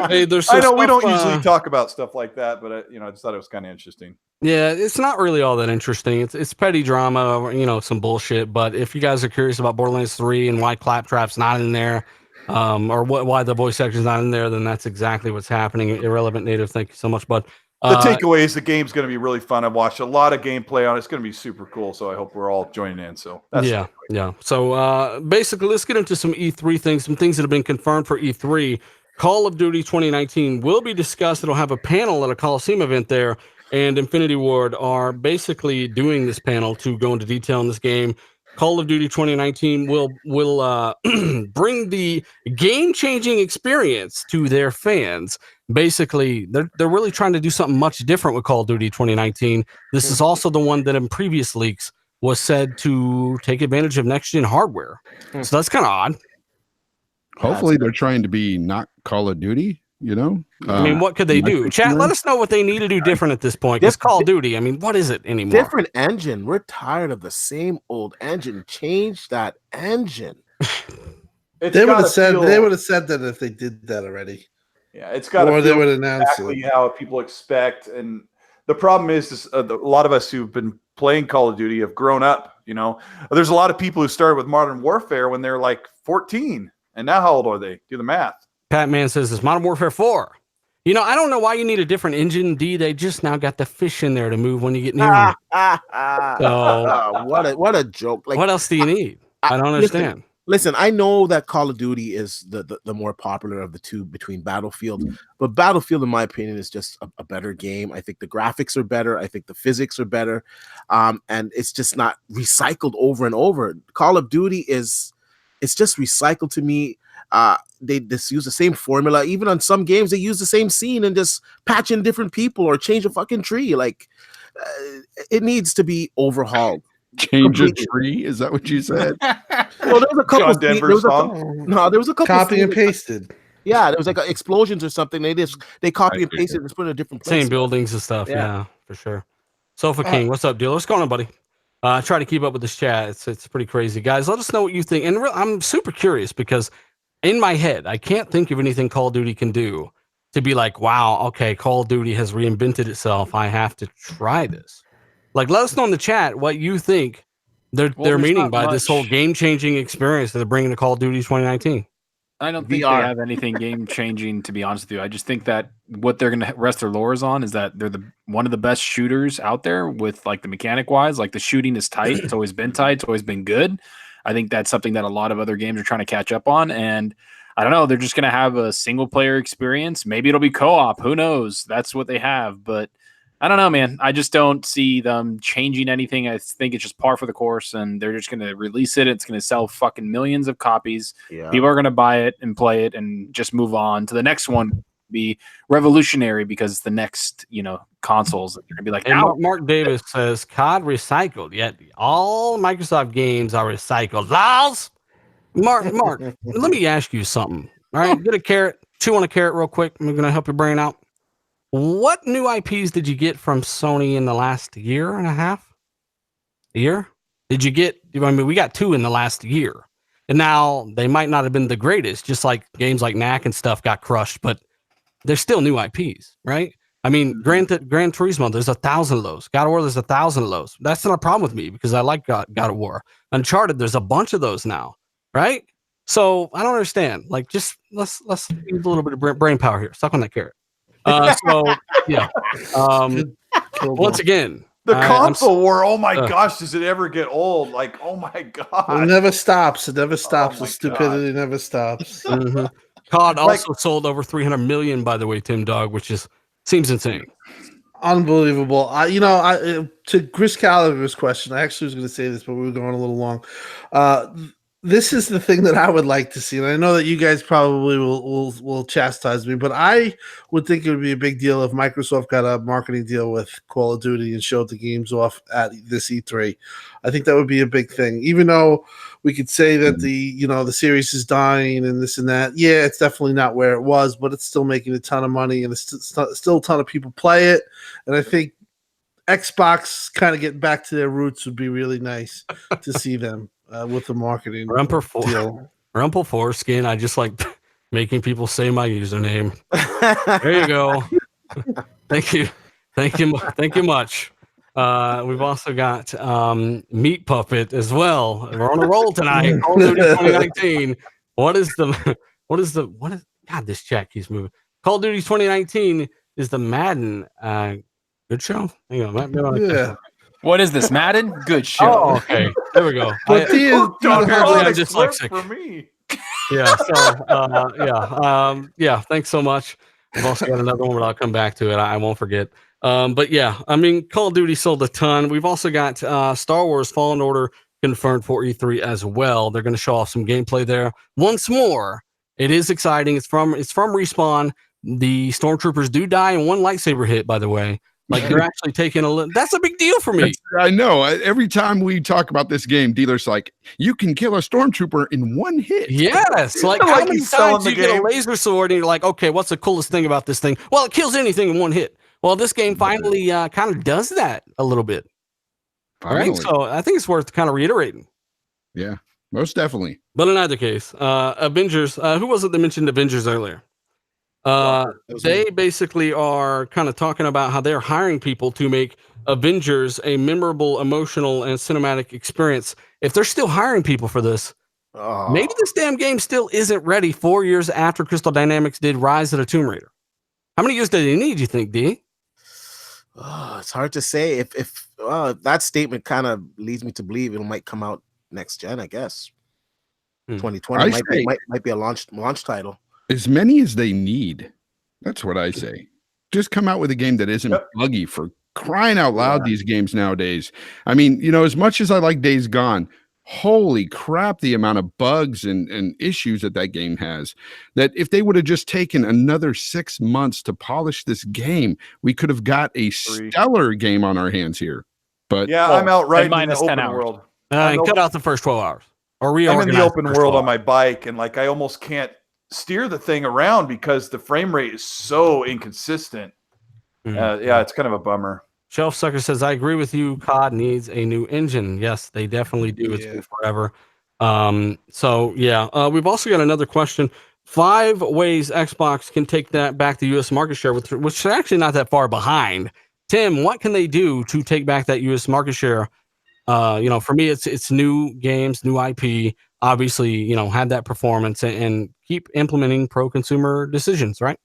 Hey, there's I know we stuff, don't usually talk about stuff like that, but I just thought it was kind of interesting. Yeah, it's not really all that interesting. It's petty drama, some bullshit. But if you guys are curious about Borderlands 3 and why Claptrap's not in there, or why the voice actor's not in there, then that's exactly what's happening. Irrelevant Native, thank you so much, bud. The takeaway is the game's going to be really fun. I've watched a lot of gameplay on it. It's going to be super cool. So I hope we're all joining in. So that's yeah. So basically, let's get into some E3 things, some things that have been confirmed for E3. Call of Duty 2019 will be discussed. It'll have a panel at a Coliseum event there, and Infinity Ward are basically doing this panel to go into detail in this game. Call of Duty 2019 will bring the game-changing experience to their fans. Basically, they're really trying to do something much different with Call of Duty 2019. This is also the one that in previous leaks was said to take advantage of next-gen hardware. So that's kind of odd. Hopefully they're trying to be not Call of Duty, I mean, what could they do? Chat, let us know what they need to do different at this point. Because Call of Duty, I mean, what is it anymore? Different engine. We're tired of the same old engine. Change that engine. They would have said that if they did that already. Yeah, it's got to Or they feel would announce exactly it. how people expect. And the problem is a lot of us who've been playing Call of Duty have grown up. There's a lot of people who started with Modern Warfare when they're like 14, and now how old are they? Do the math. Patman says it's Modern Warfare 4. I don't know why you need a different engine. D, they just now got the fish in there to move when you get near them. So what a joke! Like, what else do you need? I don't understand. Listen, I know that Call of Duty is the more popular of the two between Battlefield, but Battlefield, in my opinion, is just a better game. I think the graphics are better. I think the physics are better, and it's just not recycled over and over. Call of Duty it's just recycled to me. They just use the same formula. Even on some games, they use the same scene and just patch in different people or change a fucking tree. Like, it needs to be overhauled. Change a tree? Is that what you said? Well, there was a couple. John Denver song. There was a couple. Copy and pasted. Yeah, there was like explosions or something. They copy and pasted and put it in a different place. Same buildings and stuff. Yeah, for sure. Sofa King, what's up, dealer? What's going on, buddy? Try to keep up with this chat. It's pretty crazy, guys. Let us know what you think. And I'm super curious because in my head, I can't think of anything Call of Duty can do to be like, wow, okay, Call of Duty has reinvented itself. I have to try this. Like, let us know in the chat what you think they're meaning by this whole game-changing experience that they're bringing to Call of Duty 2019. I don't think they have anything game changing, to be honest with you. I just think that what they're going to rest their laurels on is that they're one of the best shooters out there with like the mechanic wise. Like the shooting is tight. It's always been tight. It's always been good. I think that's something that a lot of other games are trying to catch up on. And I don't know, they're just going to have a single player experience. Maybe it'll be co-op. Who knows? That's what they have. But I don't know, man. I just don't see them changing anything. I think it's just par for the course, and they're just going to release it. It's going to sell fucking millions of copies. Yeah. People are going to buy it and play it and just move on to the next one. Be revolutionary because it's the next, consoles. They're going to be like, Mark Davis says, COD recycled, yet all Microsoft games are recycled. Lols! Mark, let me ask you something. All right, get a carrot. Chew on a carrot real quick. I'm going to help your brain out. What new IPs did you get from Sony in the last year and a half? Year? Did you get? I mean, we got 2 in the last year, and now they might not have been the greatest. Just like games like Knack and stuff got crushed, but they're still new IPs, right? I mean, Gran Turismo, there's 1,000 of those. God of War, there's 1,000 of those. That's not a problem with me because I like God of War. Uncharted, there's a bunch of those now, right? So I don't understand. Like, just let's use a little bit of brain power here. Suck on that carrot. Once again, the console war. Oh my gosh, does it ever get old? Like, oh my god, it never stops. It never stops. The stupidity never stops. Mm-hmm. COD also sold over 300 million, by the way, Tim Dog, which seems insane. Unbelievable. To Chris Caliber's question, I actually was going to say this, but we were going a little long. This is the thing that I would like to see, and I know that you guys probably will chastise me, but I would think it would be a big deal if Microsoft got a marketing deal with Call of Duty and showed the games off at this E3. I think that would be a big thing, even though we could say that the series is dying and this and that. Yeah, it's definitely not where it was, but it's still making a ton of money, and it's still a ton of people play it, and I think Xbox kind of getting back to their roots would be really nice to see them. With the marketing Rumple Foreskin. I just like making people say my username. There you go. Thank you much. We've also got Meat Puppet as well. We're on a roll tonight. Call of Duty 2019. God, this chat keeps moving. Call of Duty 2019 is the Madden good show. Hang on, yeah. What is this, Madden? Good show. Oh, okay. There we go. Apparently I'm dyslexic. For me. Yeah. So, yeah. Thanks so much. I've also got another one, but I'll come back to it. I won't forget. But yeah, I mean, Call of Duty sold a ton. We've also got Star Wars Fallen Order confirmed for E3 as well. They're going to show off some gameplay there. Once more, it is exciting. It's from Respawn. The stormtroopers do die in one lightsaber hit, by the way. Like they're actually taking that's a big deal for me. I know. Every time we talk about this game, dealer's like, you can kill a stormtrooper in one hit. Yes. Like how many times do you get a laser sword and you're like, okay, what's the coolest thing about this thing? Well, it kills anything in one hit. Well, this game finally kind of does that a little bit. Finally. All right. So I think it's worth kind of reiterating. Yeah, most definitely. But in either case, Avengers, who was it that mentioned Avengers earlier? They basically are kind of talking about how they're hiring people to make Avengers a memorable, emotional, and cinematic experience. If they're still hiring people for this, maybe this damn game still isn't ready 4 years after Crystal Dynamics did Rise of the Tomb Raider. How many years do they need, you think, D? It's hard to say. If that statement kind of leads me to believe it might come out next gen, I guess. 2020 might be a launch title. As many as they need. That's what I say. Just come out with a game that isn't buggy, for crying out loud. These games nowadays. I mean, as much as I like Days Gone, holy crap, the amount of bugs and issues that game has. That if they would have just taken another 6 months to polish this game, we could have got a stellar game on our hands here. But I'm out right in the open 10 hours. world. And cut out the first 12 hours. Or I'm in the open world on my bike, and like I almost can't steer the thing around because the frame rate is so inconsistent. It's kind of a bummer. Shelf Sucker says, I agree with you. COD needs a new engine. Yes, they definitely do. It's been forever. We've also got another question. 5 ways Xbox can take that back the U.S. market share, which is actually not that far behind. Tim, what can they do to take back that U.S. market share? For me, it's new games, new IP. obviously, you know, have that performance and keep implementing pro-consumer decisions, right?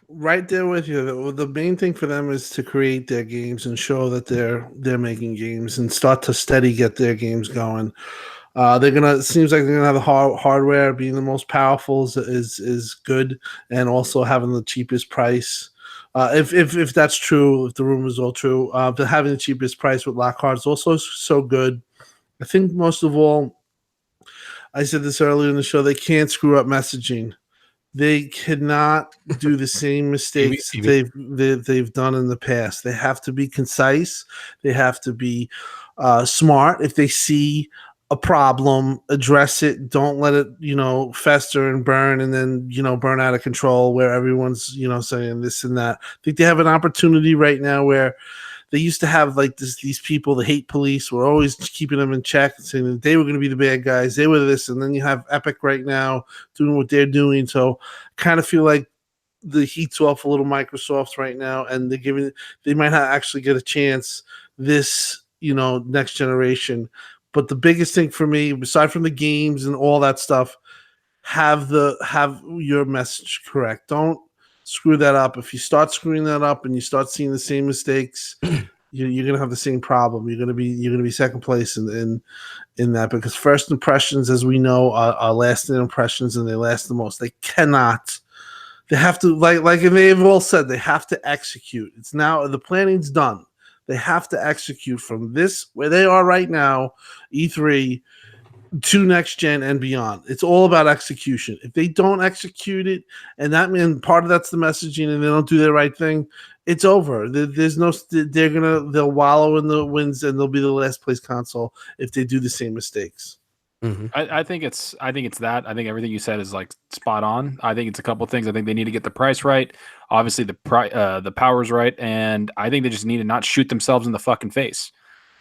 Right there with you. The main thing for them is to create their games and show that they're making games and start to steady get their games going. They're gonna. It seems like they're gonna have the hardware being the most powerful is good, and also having the cheapest price. If that's true, if the rumor is all true, having the cheapest price with Lockhart is also so good. I think most of all, I said this earlier in the show, they can't screw up messaging. They cannot do the same mistakes they've done in the past. They have to be concise. They have to be smart. If they see a problem, address it. Don't let it, fester and burn, and then burn out of control where everyone's saying this and that. I think they have an opportunity right now where they used to have like these people, the hate police, were always keeping them in check and saying that they were going to be the bad guys. They were this. And then you have Epic right now doing what they're doing. So kind of feel like the heat's off a little Microsoft right now. And they might actually get a chance this, next generation. But the biggest thing for me, aside from the games and all that stuff, have your message correct. Don't screw that up. If you start screwing that up and you start seeing the same mistakes, you're gonna have the same problem. You're gonna be second place in that, because first impressions, as we know, are lasting impressions, and they last the most. They have to like they've all said, they have to execute. It's now the planning's done. They have to execute from this where they are right now, E3, to next gen and beyond. It's all about execution. If they don't execute it, and part of that's the messaging, and they don't do the right thing, it's over. They'll wallow in the wins, and they'll be the last place console if they do the same mistakes. Mm-hmm. I think it's that. I think everything you said is like spot on. I think it's a couple of things. I think they need to get the price right. Obviously the power's right, and I think they just need to not shoot themselves in the fucking face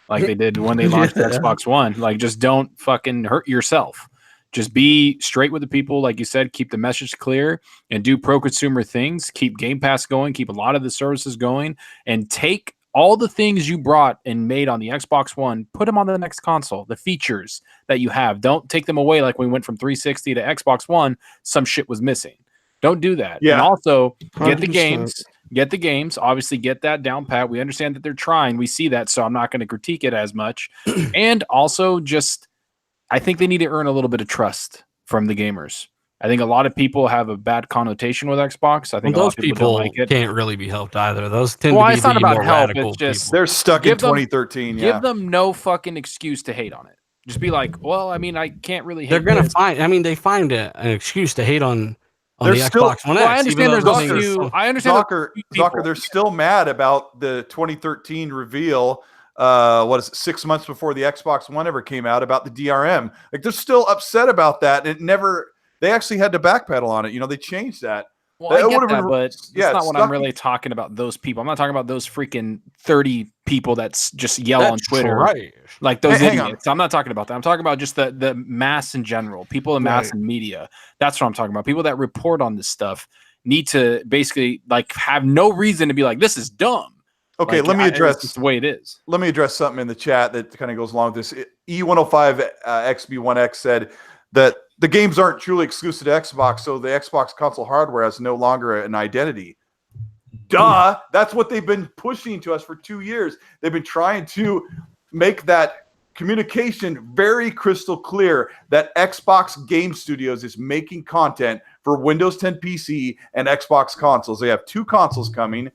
like they did when they launched the Xbox One. Like, just don't fucking hurt yourself. Just be straight with the people, like you said. Keep the message clear and do pro-consumer things. Keep Game Pass going. Keep a lot of the services going, and take all the things you brought and made on the Xbox One, put them on the next console. The features that you have, don't take them away. Like when we went from 360 to Xbox One, some shit was missing. Don't do that. Yeah. And also get the games. Get the games. Obviously, get that down pat. We understand that they're trying. We see that, so I'm not going to critique it as much. And also, I think they need to earn a little bit of trust from the gamers. I think a lot of people have a bad connotation with Xbox. I think those people don't like it. Can't really be helped either. Those tend to be it's not about more help. radical It's just people. They're stuck in 2013. Give them no fucking excuse to hate on it. Just be like, well, I mean, I can't really hate. They're gonna find. I mean, they find an excuse to hate on the Xbox One X. I understand there's a few. I understand. Zocker, they're still mad about the 2013 reveal. What is it, 6 months before the Xbox One ever came out, about the DRM? Like, they're still upset about that. And it never. They actually had to backpedal on it. They changed that. Well, I get that, but that's not what I'm really talking about. Those people. I'm not talking about those freaking 30 people that's just yell on Twitter, right? Like those idiots. I'm not talking about that. I'm talking about just the mass in general. People in mass and media. That's what I'm talking about. People that report on this stuff need to basically have no reason to be like, this is dumb. Okay, let me address it's the way it is. Let me address something in the chat that kind of goes along with this. E105 XB1X said that the games aren't truly exclusive to Xbox, so the Xbox console hardware has no longer an identity. Duh! That's what they've been pushing to us for 2 years. They've been trying to make that communication very crystal clear that Xbox Game Studios is making content for Windows 10 PC and Xbox consoles. They have 2 consoles coming.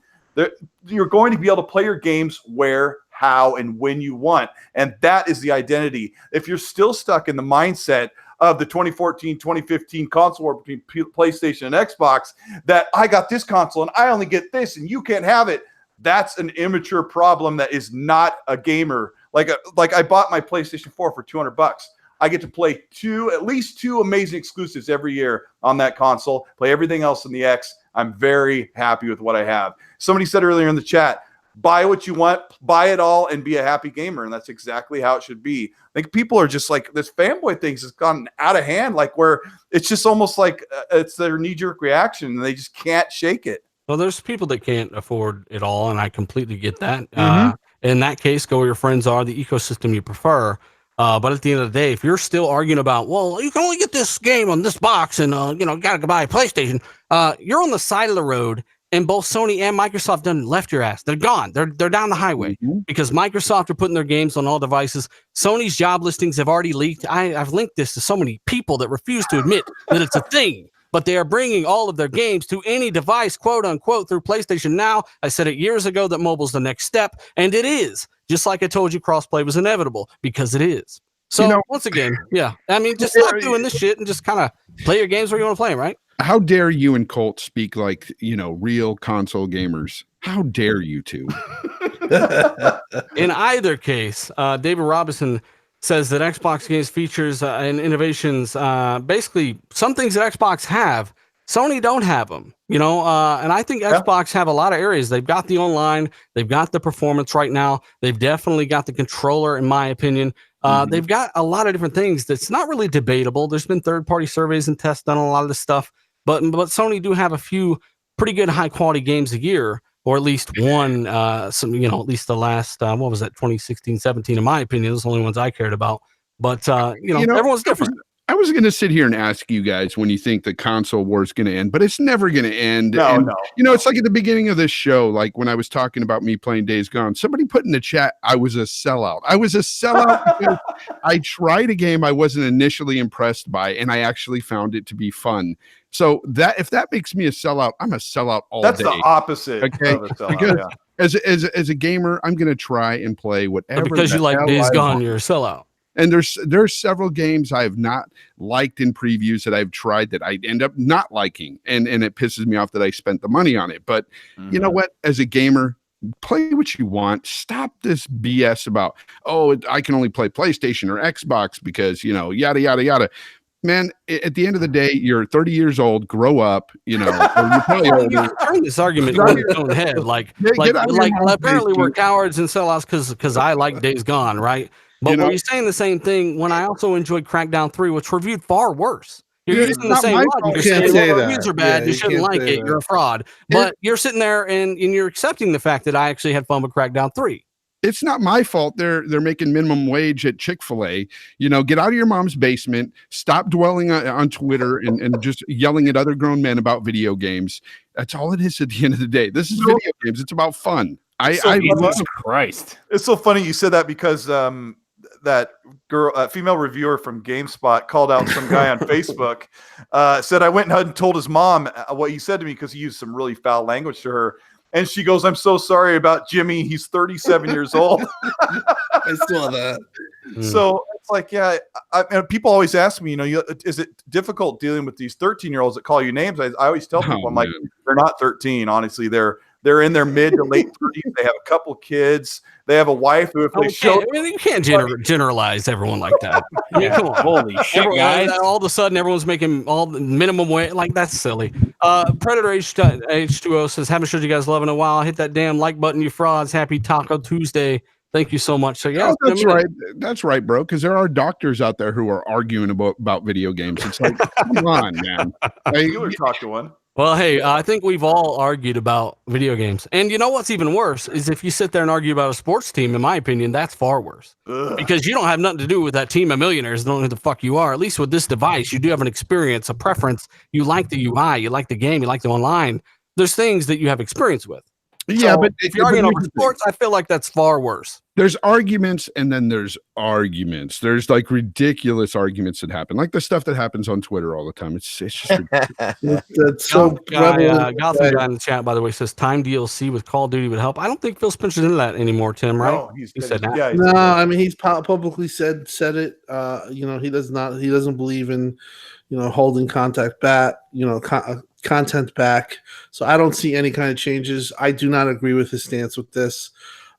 You're going to be able to play your games where, how, and when you want. And that is the identity. If you're still stuck in the mindset of the 2014, 2015 console war between PlayStation and Xbox, that I got this console and I only get this and you can't have it, that's an immature problem that is not a gamer. Like I bought my PlayStation 4 for $200. I get to play at least two amazing exclusives every year on that console, play everything else in the X. I'm very happy with what I have. Somebody said earlier in the chat, buy what you want, buy it all, and be a happy gamer. And that's exactly how it should be. I think people are just like, this fanboy thing has gone out of hand, where it's just almost like it's their knee-jerk reaction and they just can't shake it. Well, there's people that can't afford it all, and I completely get that. In that case, go where your friends are, the ecosystem you prefer. But at the end of the day, if you're still arguing about, well, you can only get this game on this box and, got to buy a PlayStation, you're on the side of the road, and both Sony and Microsoft done left your ass. They're gone. They're down the highway because Microsoft are putting their games on all devices. Sony's job listings have already leaked. I've linked this to so many people that refuse to admit that it's a thing. But they are bringing all of their games to any device, quote unquote, through PlayStation Now. I said it years ago that mobile's the next step, and it is. Just like I told you, crossplay was inevitable, because it is. So once again, yeah, I mean, just stop doing this shit and just kind of play your games where you want to play them, right? How dare you and Colt speak like, real console gamers? How dare you two? In either case, David Robinson says that Xbox games features and innovations, basically some things that Xbox have, Sony don't have them, and I think Xbox have a lot of areas. They've got the online, they've got the performance right now. They've definitely got the controller, in my opinion. They've got a lot of different things that's not really debatable. There's been third-party surveys and tests done on a lot of this stuff, but Sony do have a few pretty good high-quality games a year, or at least one, at least the last, 2016, 17, in my opinion, those are the only ones I cared about. But, everyone's different. I was going to sit here and ask you guys when you think the console war is going to end, but it's never going to end. No. It's like at the beginning of this show, like when I was talking about me playing Days Gone, somebody put in the chat, I was a sellout. I was a sellout because I tried a game I wasn't initially impressed by, and I actually found it to be fun. So that if that makes me a sellout, I'm a sellout all day. That's the opposite of a sellout, because as a gamer, I'm going to try and play whatever. But because you like Days Gone, you're a sellout. And there's several games I have not liked in previews that I've tried that I end up not liking, and it pisses me off that I spent the money on it. But you know what? As a gamer, play what you want. Stop this BS about, I can only play PlayStation or Xbox because, yada, yada, yada. Man, at the end of the day, you're 30 years old. Grow up, or you're probably older. You turn this argument on its own head. Apparently we're cowards and sellouts because I like Days Gone, right? But were you saying the same thing when I also enjoyed Crackdown 3, which reviewed far worse? You're using the same logic. You're saying, reviews are bad. You shouldn't like it. You're a fraud. But you're sitting there and you're accepting the fact that I actually had fun with Crackdown 3. It's not my fault. They're making minimum wage at Chick-fil-A. Get out of your mom's basement. Stop dwelling on Twitter and just yelling at other grown men about video games. That's all it is at the end of the day. This is video games. It's about fun. Jesus Christ. It's so funny you said that because that girl, female reviewer from GameSpot, called out some guy on Facebook, said I went and told his mom what he said to me because he used some really foul language to her. And she goes, I'm so sorry about Jimmy. He's 37 years old. I saw that. So it's like, and people always ask me, is it difficult dealing with these 13-year-olds that call you names? I always tell people, I'm like, they're not 13. Honestly, they're in their mid to late 30s. They have a couple kids. They have a wife who, if they show, you can't generalize everyone like that. I mean, come on. Holy shit, guys! All of a sudden, everyone's making all the minimum wage. Like, that's silly. Predator H2O says, "Haven't showed you guys love in a while. Hit that damn like button, you frauds. Happy Taco Tuesday. Thank you so much." So yeah, right. That's right, bro. Because there are doctors out there who are arguing about video games. It's like, come on, man. You would talk to one. Well, hey, I think we've all argued about video games. And you know what's even worse is if you sit there and argue about a sports team, in my opinion, that's far worse. Ugh. Because you don't have nothing to do with that team of millionaires. Don't know who the fuck you are. At least with this device, you do have an experience, a preference. You like the UI, you like the game, you like the online. There's things that you have experience with. Yeah, but if you're arguing over sports, I feel like that's far worse. There's arguments, and then there's arguments. There's like ridiculous arguments that happen, like the stuff that happens on Twitter all the time. It's just that's so Gotham guy in the chat, by the way, says time DLC with Call of Duty would help. I don't think Phil Spencer's into that anymore, Tim. Right? No, he said that. Yeah, no, I mean he's publicly said it. He doesn't believe in holding content back. Content back. So I don't see any kind of changes. I do not agree with his stance with this.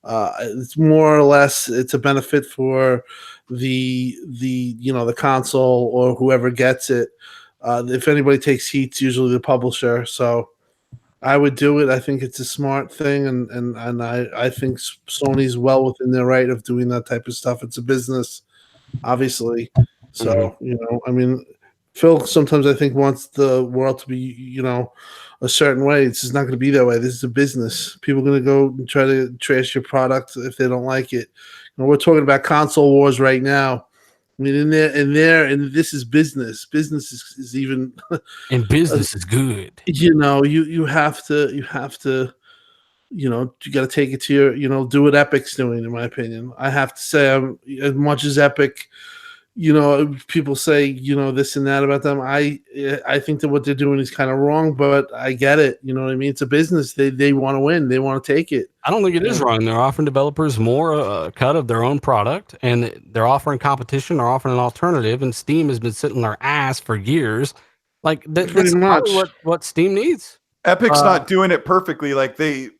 It's more or less it's a benefit for the console or whoever gets it. If anybody takes heat, it's usually the publisher. So I would do it. I think it's a smart thing, and I think Sony's well within their right of doing that type of stuff. It's a business, obviously. So I mean, Phil sometimes I think wants the world to be, a certain way. It's just not going to be that way. This is a business. People are going to go and try to trash your product if they don't like it. We're talking about console wars right now. I mean, and this is business. Business is even, And business is good. You have to, you got to take it to your, do what Epic's doing. In my opinion, I have to say, as much as Epic, people say, this and that about them. I think that what they're doing is kind of wrong, but I get it. You know what I mean? It's a business. They want to win. They want to take it. I don't think it is wrong. They're offering developers more cut of their own product, and they're offering competition. They're offering an alternative, and Steam has been sitting their ass for years. Like that's probably what Steam needs. Epic's not doing it perfectly. Like they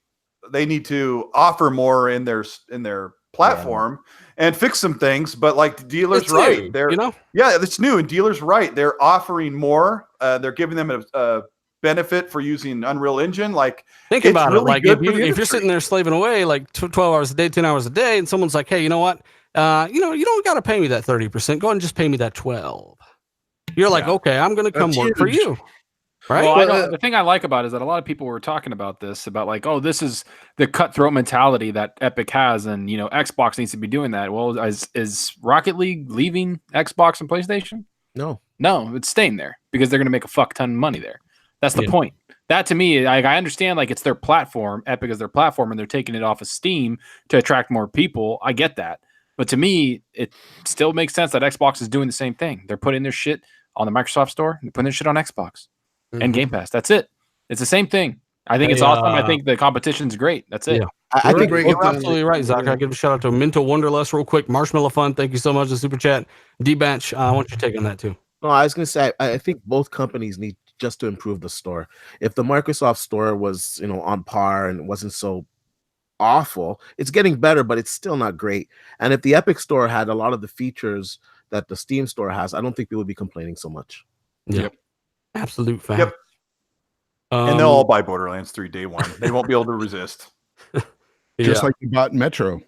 need to offer more in their platform and fix some things. But like the dealer's right, it's new, and dealer's right. They're offering more. They're giving them a benefit for using Unreal Engine. Like, think about it. Like if you're sitting there slaving away like 12 hours a day, 10 hours a day, and someone's like, hey, you know what? You don't got to pay me that 30%. Go ahead and just pay me that 12. You're like, okay, I'm going to come work for you. Right. Well, the thing I like about it is that a lot of people were talking about this, about like, oh, this is the cutthroat mentality that Epic has, and Xbox needs to be doing that. Well, is Rocket League leaving Xbox and PlayStation? No, it's staying there because they're going to make a fuck ton of money there. That's the point. That to me, I understand, like, it's their platform. Epic is their platform, and they're taking it off of Steam to attract more people. I get that, but to me, it still makes sense that Xbox is doing the same thing. They're putting their shit on the Microsoft Store, and they're putting their shit on Xbox. And Game Pass. That's it. It's the same thing. I think it's awesome. I think the competition's great. That's it. Yeah. I think you're absolutely right, Zach. I give a shout out to Minto Wonderlust real quick. Marshmallow Fun, thank you so much. The super chat. D-Batch, I want your take on that too. No, I was going to say, I think both companies need just to improve the store. If the Microsoft store was, on par and wasn't so awful, it's getting better, but it's still not great. And if the Epic store had a lot of the features that the Steam store has, I don't think people would be complaining so much. Yep. Absolute fact. Yep. And they'll all buy Borderlands 3 day one. They won't be able to resist. Just like you bought Metro.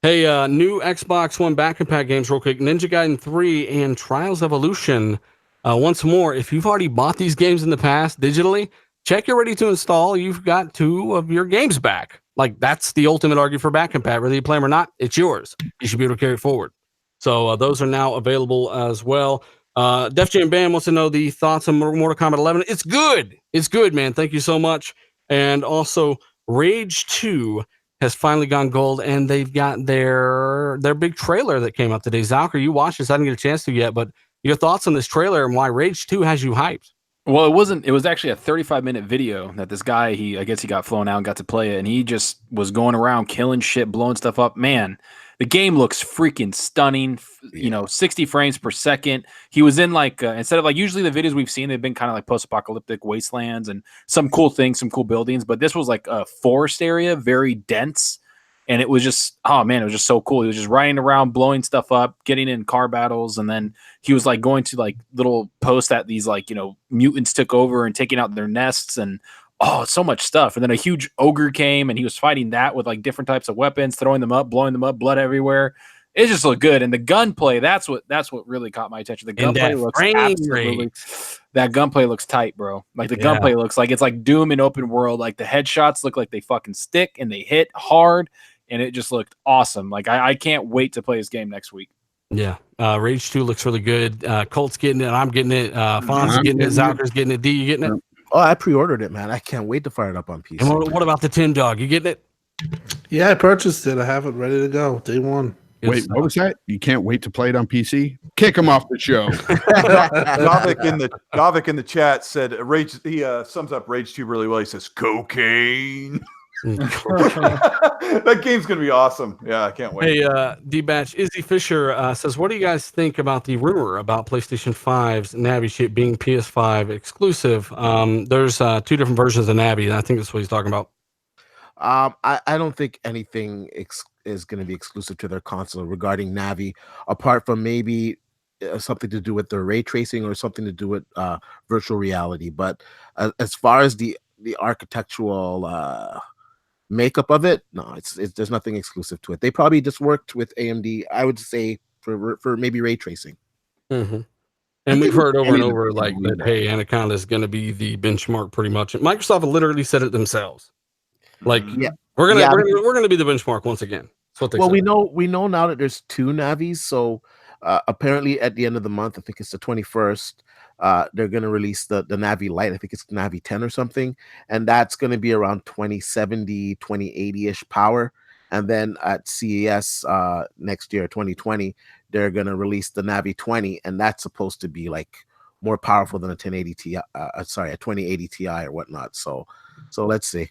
Hey, new Xbox One back and pack games real quick. Ninja Gaiden 3 and Trials Evolution. Once more, if you've already bought these games in the past digitally, check you're ready to install. You've got 2 of your games back. Like, that's the ultimate argument for back and pack. Whether you play them or not, it's yours. You should be able to carry it forward. So those are now available as well. Def Jam Bam wants to know the thoughts on Mortal Kombat 11. It's good. It's good, man. Thank you so much. And also, Rage 2 has finally gone gold, and they've got their big trailer that came out today. Zalker, you watched this. I didn't get a chance to yet, but your thoughts on this trailer and why Rage 2 has you hyped? Well, it was actually a 35-minute video that this guy, I guess he got flown out and got to play it, and he just was going around killing shit, blowing stuff up. Man, the game looks freaking stunning, 60 frames per second. He was in instead of usually the videos we've seen, they've been kind of like post-apocalyptic wastelands and some cool things, some cool buildings, but this was like a forest area, very dense. And it was just, oh man, it was just so cool. He was just riding around, blowing stuff up, getting in car battles. And then he was going to little posts that these mutants took over and taking out their nests, and so much stuff. And then a huge ogre came and he was fighting that with different types of weapons, throwing them up, blowing them up, blood everywhere. It just looked good. And the gunplay, that's what really caught my attention. The gunplay looks absolutely, that gunplay looks tight, bro. Gunplay looks like it's like Doom in open world. Like the headshots look like they fucking stick and they hit hard. And it just looked awesome. I can't wait to play this game next week. Yeah. Rage 2 looks really good. Colt's getting it. I'm getting it. Fonz getting it. Zalker's getting it. D, you getting it? Oh, I pre-ordered it, man. I can't wait to fire it up on PC. And what about the Tim Dog? You getting it? Yeah, I purchased it. I have it ready to go. Day one. Wait, what was that? You can't wait to play it on PC? Kick him off the show. Gavik in the chat said Rage. He sums up Rage 2 really well. He says cocaine. That game's gonna be awesome. Yeah, I can't wait. Hey, D-Batch, Izzy Fisher says, what do you guys think about the rumor about PlayStation 5's Navi chip being PS5 exclusive? There's 2 different versions of Navi, and I think that's what he's talking about. I don't think anything is going to be exclusive to their console regarding Navi, apart from maybe something to do with their ray tracing or something to do with virtual reality. But as far as the architectural makeup of it, no, it's there's nothing exclusive to it. They probably just worked with AMD, I would say, for maybe ray tracing. Mm-hmm. And we've heard over and over that, hey, Anaconda is going to be the benchmark pretty much. Microsoft literally said it themselves. We're gonna be the benchmark once again. That's what they said. we know now that there's 2 Navis, so Apparently, at the end of the month, I think it's the 21st. They're going to release the Navi Lite. I think it's Navi 10 or something, and that's going to be around 2070, 2080-ish power. And then at CES next year, 2020, they're going to release the Navi 20, and that's supposed to be like more powerful than a 1080 Ti. A 2080 Ti or whatnot. So let's see.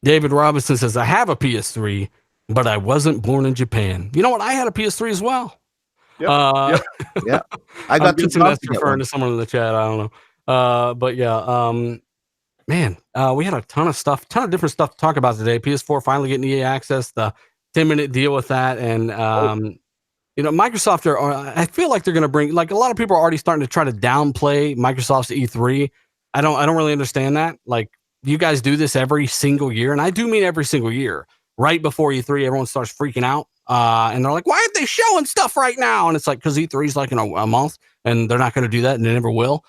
David Robinson says, I have a PS3, but I wasn't born in Japan. You know what? I had a PS3 as well. Yep. Yeah. I got guessing that's referring to someone in the chat. I don't know. But yeah, man, we had a ton of different stuff to talk about today. PS4 finally getting EA access, the 10-minute deal with that. And, Microsoft I feel like they're going to bring, like, a lot of people are already starting to try to downplay Microsoft's E3. I don't really understand that. Like, you guys do this every single year. And I do mean every single year. Right before E3, everyone starts freaking out. And they're like, why aren't they showing stuff right now? And it's like, because E3 is like in a month and they're not going to do that and they never will.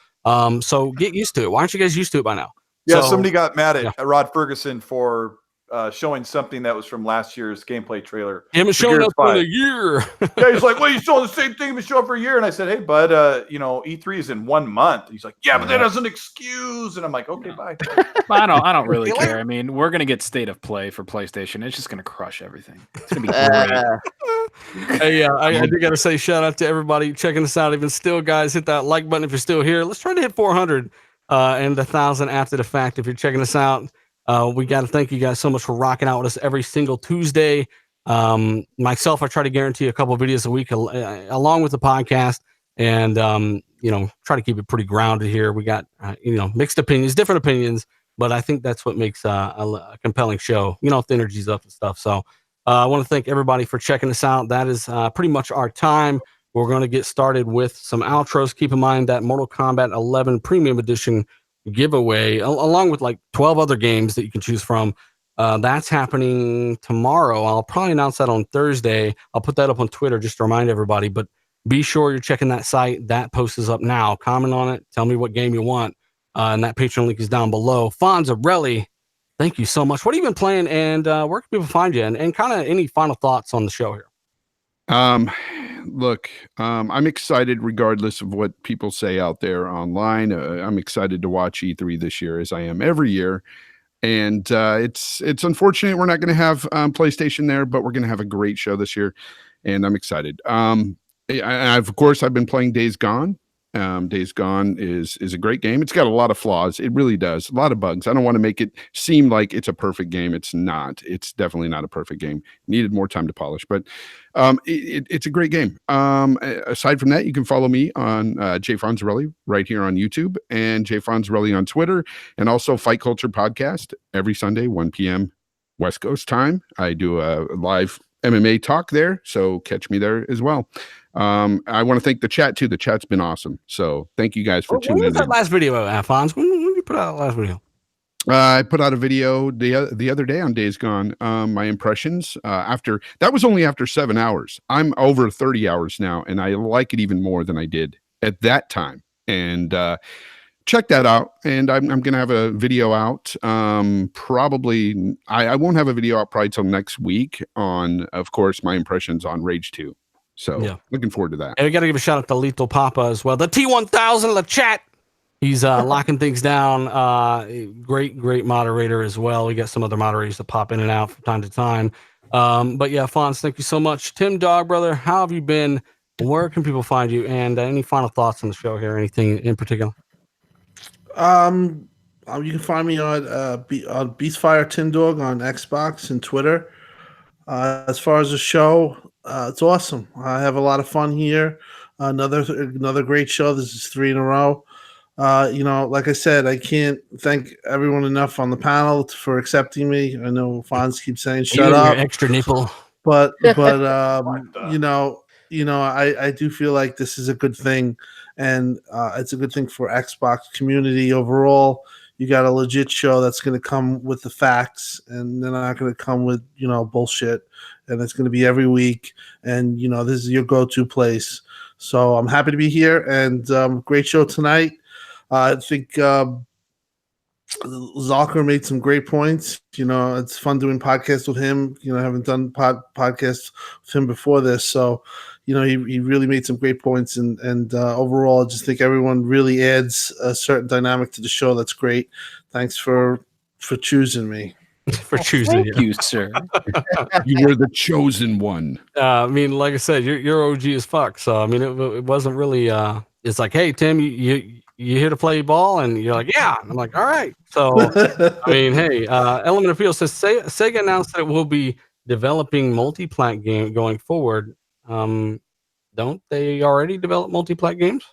So get used to it. Why aren't you guys used to it by now? Yeah, So, somebody got mad at Rod Ferguson for showing something that was from last year's gameplay trailer. Him showing up for a year. Yeah, he's like, well, you showing the same thing, but show up for a year. And I said, hey, bud, E3 is in 1 month. He's like, yeah, but that doesn't excuse. And I'm like, okay, bye. I don't really care. I mean, we're gonna get state of play for PlayStation. It's just gonna crush everything. It's gonna be great. Hey, I do gotta say shout out to everybody checking us out. Even still, guys, hit that like button if you're still here. Let's try to hit 400 and 1,000 after the fact. If you're checking us out, we got to thank you guys so much for rocking out with us every single Tuesday. Myself, I try to guarantee a couple of videos a week along with the podcast, and try to keep it pretty grounded here. We got mixed opinions, different opinions, but I think that's what makes a compelling show. If the energy's up and stuff. So I want to thank everybody for checking us out. That is pretty much our time. We're going to get started with some outros. Keep in mind that Mortal Kombat 11 Premium Edition giveaway, along with like 12 other games that you can choose from. That's happening tomorrow. I'll probably announce that on Thursday. I'll put that up on Twitter just to remind everybody, but be sure you're checking that site. That post is up now. Comment on it. Tell me what game you want. And that Patreon link is down below. Fonzarelli, thank you so much. What have you been playing, and where can people find you? And kind of any final thoughts on the show here? Look, I'm excited regardless of what people say out there online. I'm excited to watch E3 this year, as I am every year. And it's unfortunate we're not going to have PlayStation there, but we're going to have a great show this year, and I'm excited. Of course, I've been playing Days Gone. Days Gone is a great game. It's got a lot of flaws. It really does. A lot of bugs. I don't want to make it seem like it's a perfect game. It's not. It's definitely not a perfect game. Needed more time to polish, but it's a great game. Aside from that, you can follow me on Jay Fonzarelli right here on YouTube, and Jay Fonzarelli on Twitter, and also Fight Culture Podcast every Sunday, 1 p.m. West Coast time. I do a live MMA talk there, so catch me there as well. I want to thank the chat too. The chat's been awesome. So thank you guys for tuning in. When was that last video, Fonz? When did you put out the last video? I put out a video the other day on Days Gone. My impressions after that was only after 7 hours. I'm over 30 hours now, and I like it even more than I did at that time. And check that out. And I'm going to have a video out. Probably I won't have a video out probably till next week on, of course, my impressions on Rage 2. So looking forward to that. And we got to give a shout out to Lethal Papa as well. The T1000 in the chat. He's locking things down. Great moderator as well. We got some other moderators that pop in and out from time to time. But yeah, Fonz, thank you so much. Tim Dog, brother, how have you been? Where can people find you? And any final thoughts on the show here? Anything in particular? You can find me on Beastfire Tim Dog on Xbox and Twitter. As far as the show, it's awesome. I have a lot of fun here. Another great show. This is 3 in a row. Like I said, I can't thank everyone enough on the panel for accepting me. I know Fonz keeps saying shut up, extra nipple, but I do feel like this is a good thing, and it's a good thing for Xbox community overall. You got a legit show that's going to come with the facts, and they're not going to come with bullshit. And it's going to be every week, and this is your go-to place. So I'm happy to be here, and great show tonight. I think Zalker made some great points. It's fun doing podcasts with him. I haven't done podcasts with him before this, so he really made some great points, and overall, I just think everyone really adds a certain dynamic to the show. That's great. Thanks for choosing me. For choosing Thank you, sir. You were the chosen one. I mean, like I said, you're OG as fuck. So I mean, it wasn't really. It's like, hey Tim, you here to play ball, and you're like, yeah. And I'm like, all right. So I mean, hey, Element of Field says Sega announced that it will be developing multi-plat game going forward. Don't they already develop multi-plat games?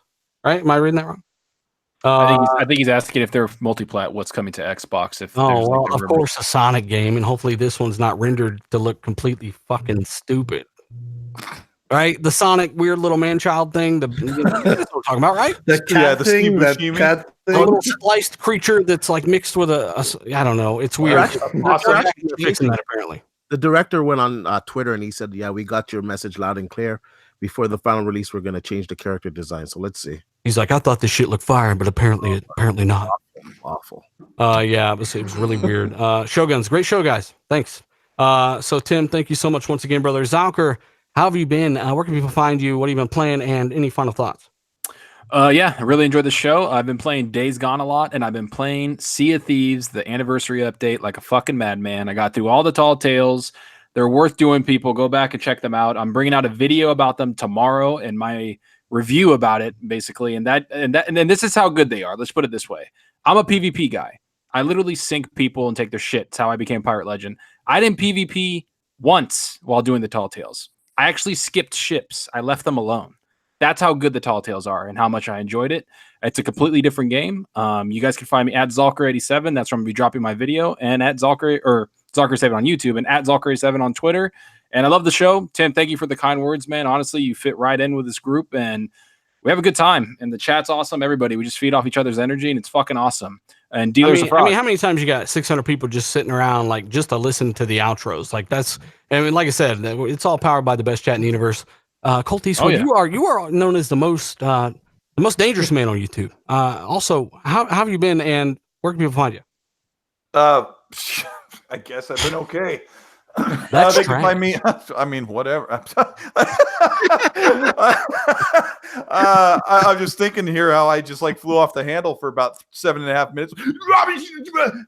Right? Am I reading that wrong? I think he's asking if they're multi-plat. What's coming to Xbox? If there's well, like of course, a Sonic game, and hopefully this one's not rendered to look completely fucking stupid. Right? The Sonic weird little man-child thing. That's what we're talking about, right? That cat the thing. Steve That Buscemi. cat A thing. little spliced creature that's like mixed with I don't know. It's weird. Awesome. They're fixing that apparently. The director went on Twitter and he said, "Yeah, we got your message loud and clear. Before the final release, we're going to change the character design. So let's see." He's like, I thought this shit looked fire, but apparently not. Awful. Yeah, it was really weird. Shoguns, great show, guys. Thanks. So Tim, thank you so much once again, brother. Zalker, how have you been? Where can people find you? What have you been playing? And any final thoughts? Yeah, I really enjoyed the show. I've been playing Days Gone a lot, and I've been playing Sea of Thieves, the anniversary update, like a fucking madman. I got through all the tall tales. They're worth doing, people. Go back and check them out. I'm bringing out a video about them tomorrow and my review about it, basically. And then this is how good they are. Let's put it this way. I'm a PvP guy. I literally sink people and take their shit. That's how I became Pirate Legend. I didn't PvP once while doing the tall tales. I actually skipped ships. I left them alone. That's how good the Tall Tales are and how much I enjoyed it. It's a completely different game. You guys can find me at Zalker87. That's where I'm going to be dropping my video, and at Zalker7 on YouTube, and at Zalker87 on Twitter. And I love the show. Tim, thank you for the kind words, man. Honestly, you fit right in with this group, and we have a good time. And the chat's awesome. Everybody, we just feed off each other's energy, and it's fucking awesome. And dealers I mean, how many times you got 600 people just sitting around like just to listen to the outros? Like that's, I mean, like I said, it's all powered by the best chat in the universe. Colt Eastwood, you are known as the most dangerous man on YouTube. Also, how have you been, and where can people find you? I guess I've been okay. That's they can find me. I mean, whatever. I'm just thinking here how I just like flew off the handle for about 7.5 minutes,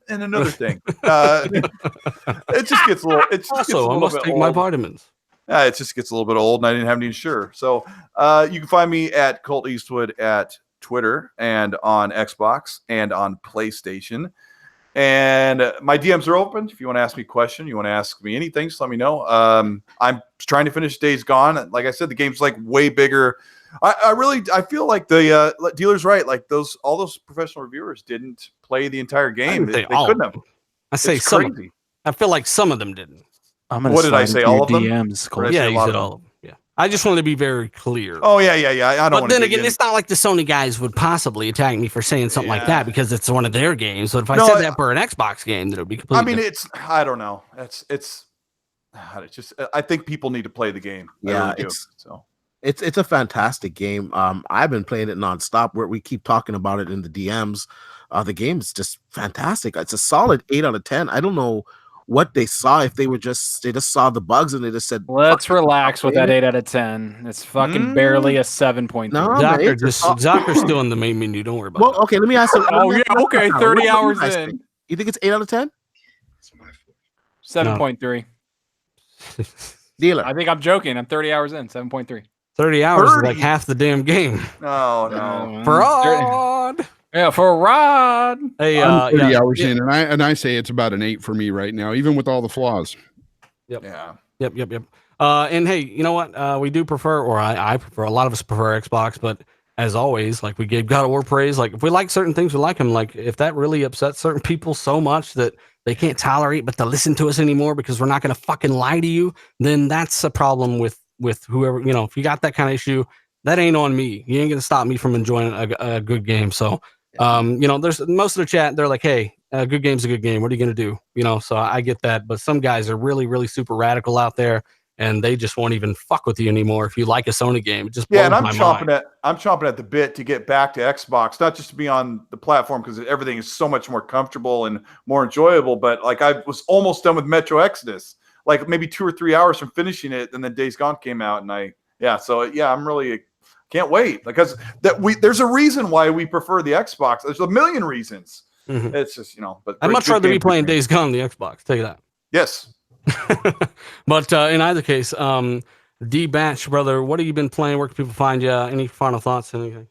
and another thing. It just gets a little. It just Also, gets a little I must bit take old. my vitamins. It just gets a little bit old, and I didn't have any sure. So you can find me at Colt Eastwood at Twitter and on Xbox and on PlayStation. And my DMs are open. If you want to ask me a question, you want to ask me anything, just let me know. I'm trying to finish Days Gone. Like I said, the game's like way bigger. I feel like the dealer's right. Like all those professional reviewers didn't play the entire game. They couldn't have. I say It's some. crazy. I feel like some of them didn't. What did I say? All of them? DMs, Colt. Yeah, a you lot said of all of them. Yeah. I just wanted to be very clear. Oh yeah. I don't. But wanna then dig again, in. it's not like the Sony guys would possibly attack me for saying something like that because it's one of their games. So if I No, said that for an Xbox game, then it would be completely. I mean, I don't know. It's just. I think people need to play the game. I Yeah, really do. it's a fantastic game. I've been playing it nonstop. Where we keep talking about it in the DMs. The game's just fantastic. It's a solid 8 out of 10. I don't know what they saw, if they just saw the bugs and they just said, Let's relax with that 8 out of 10. It's fucking barely a 7.3. No, Zocker's still in the main menu. Don't worry about Well, that. okay, let me ask you. Oh, yeah, okay, 30 hours guys in. think? You think it's 8 out of 10? 7.3. Dealer. I think I'm joking. I'm 30 hours in. 7.3. 30 hours is 30? like half the damn game. No. Fraud. Yeah, for a rod. Hey, I'm 30 yeah, hours in, and I say it's about an 8 for me right now, even with all the flaws. Yeah. Yep. And hey, you know what? We do prefer, or I prefer, a lot of us prefer Xbox, but as always, like we gave God of War praise. Like if we like certain things, we like them. Like if that really upsets certain people so much that they can't tolerate but to listen to us anymore because we're not going to fucking lie to you, then that's a problem with whoever, you know, if you got that kind of issue, that ain't on me. You ain't going to stop me from enjoying a good game. So, you know, there's most of the chat. They're like, hey, a good game's a good game. What are you going to do? You know, so I get that. But some guys are really, really super radical out there, and they just won't even fuck with you anymore if you like a Sony game. It just blows and I'm my chomping mind. I'm chomping at the bit to get back to Xbox, not just to be on the platform because everything is so much more comfortable and more enjoyable. But like I was almost done with Metro Exodus, like maybe 2 or 3 hours from finishing it, and then Days Gone came out, and yeah, so yeah, I'm really can't wait because there's a reason why we prefer the Xbox. There's a million reasons. It's just but I'd much rather be playing Days Gone on the Xbox. Tell you that. Yes. But in either case, D Batch, brother, what have you been playing? Where can people find you? Any final thoughts? Anything?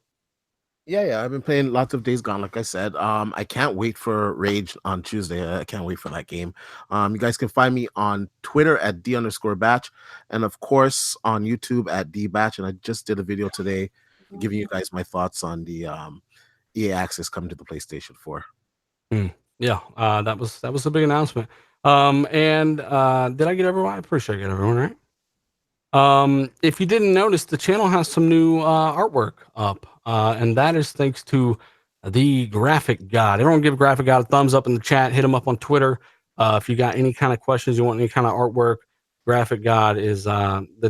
Yeah, I've been playing lots of Days Gone, like I said. I can't wait for Rage on Tuesday. I can't wait for that game. You guys can find me on Twitter at D_batch, and of course on YouTube at DBatch. And I just did a video today giving you guys my thoughts on the EA Access coming to the PlayStation 4. Yeah, that was a big announcement. And did I get everyone? I'm pretty sure I get everyone, right? If you didn't notice, the channel has some new artwork up, and that is thanks to the Graphic God. Everyone give Graphic God a thumbs up in the chat. Hit him up on Twitter. If you got any kind of questions, you want any kind of artwork, Graphic God is the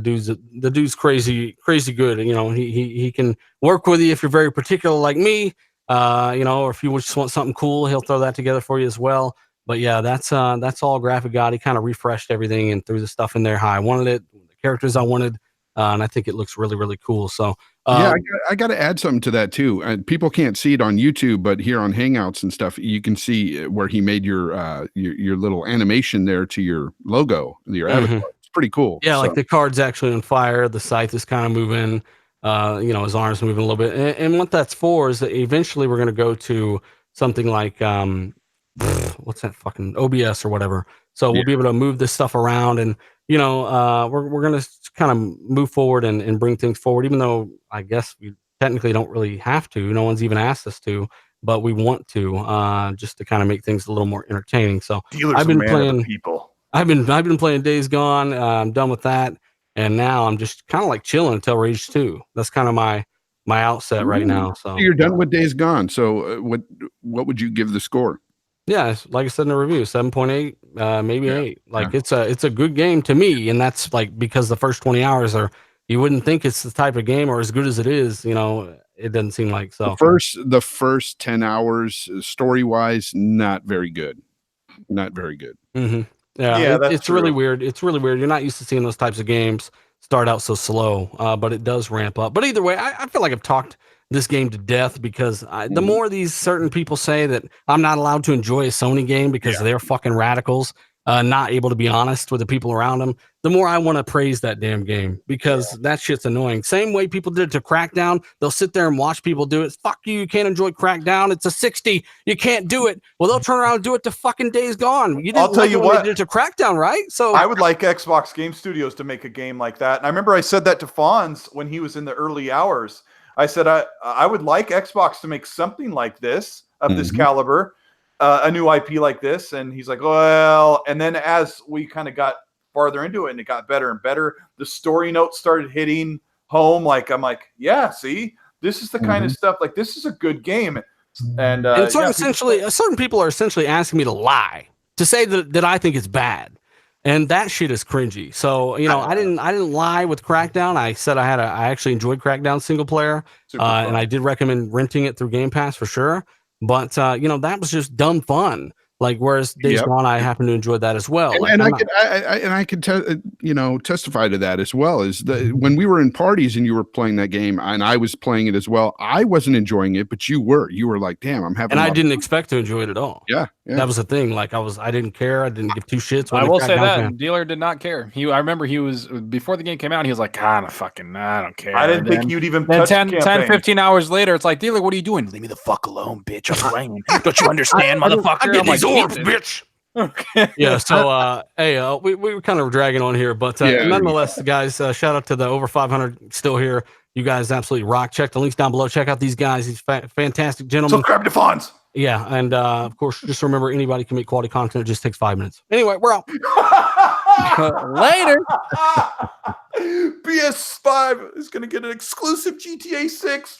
dude's crazy good. He can work with you if you're very particular like me. Or if you just want something cool, he'll throw that together for you as well. But yeah, that's all Graphic God. He kind of refreshed everything and threw the stuff in there how I wanted it, the characters I wanted, and I think it looks really, really cool. So yeah, I got to add something to that too. People can't see it on YouTube, but here on Hangouts and stuff, you can see where he made your little animation there to your logo, your avatar. It's pretty cool. Yeah, like the card's actually on fire. The scythe is kind of moving. His arms moving a little bit. And what that's for is that eventually we're going to go to something like what's that fucking OBS or whatever. So we'll be able to move this stuff around, and we're going to kind of move forward and bring things forward, even though I guess we technically don't really have to. No one's even asked us to, but we want to just to kind of make things a little more entertaining. So I've been playing people. I've been playing Days Gone. I'm done with that. And now I'm just kind of like chilling until Rage 2. That's kind of my outset right now. So you're done with Days Gone. So what would you give the score? Yeah, like I said in the review, 7.8, maybe 8. Like it's a good game to me, and that's like because the first 20 hours you wouldn't think it's the type of game or as good as it is. It doesn't seem like so. The first 10 hours, story wise, not very good. Not very good. Yeah, it's really weird. It's really weird. You're not used to seeing those types of games start out so slow, but it does ramp up. But either way, I feel like I've talked this game to death because the more these certain people say that I'm not allowed to enjoy a Sony game because they're fucking radicals, not able to be honest with the people around them, the more I want to praise that damn game because that shit's annoying. Same way people did it to Crackdown. They'll sit there and watch people do it. Fuck you. You can't enjoy Crackdown. It's a 60. You can't do it. Well, they'll turn around and do it to fucking Days Gone. You didn't I'll tell you what, they did it to Crackdown, right? So I would like Xbox Game Studios to make a game like that. And I remember I said that to Fonz when he was in the early hours. I said, I would like Xbox to make something like this of this caliber, a new IP like this. And he's like, well, and then as we kind of got farther into it and it got better and better, the story notes started hitting home. Like, I'm like, yeah, see, this is the kind of stuff, like this is a good game. And certain people are essentially asking me to lie, to say that I think it's bad. And that shit is cringy. So, I didn't lie with Crackdown. I said I actually enjoyed Crackdown single player. And I did recommend renting it through Game Pass for sure. But that was just dumb fun. Like whereas Days Gone, I happen to enjoy that as well. And I could testify to that as well. Is when we were in parties and you were playing that game and I was playing it as well, I wasn't enjoying it, but you were like, damn, I'm having. And I didn't expect to enjoy it at all. Yeah, that was the thing. Like I didn't care. I didn't give two shits. I will say that Dealer did not care. I remember he was before the game came out. He was like, I don't care. I didn't think you'd even. Then 10, 15 hours later, it's like, Dealer, what are you doing? Leave me the fuck alone, bitch. I'm playing. Don't you understand, motherfucker? I get these orbs, bitch. Okay. Yeah. So, we were kind of dragging on here, but nonetheless, guys, shout out to the over 500 still here. You guys absolutely rock. Check the links down below. Check out these guys. These fantastic gentlemen. Subscribe to Fonz. Yeah, and of course, just remember anybody can make quality content. It just takes 5 minutes. Anyway, we're out. Later. PS5 is going to get an exclusive GTA 6.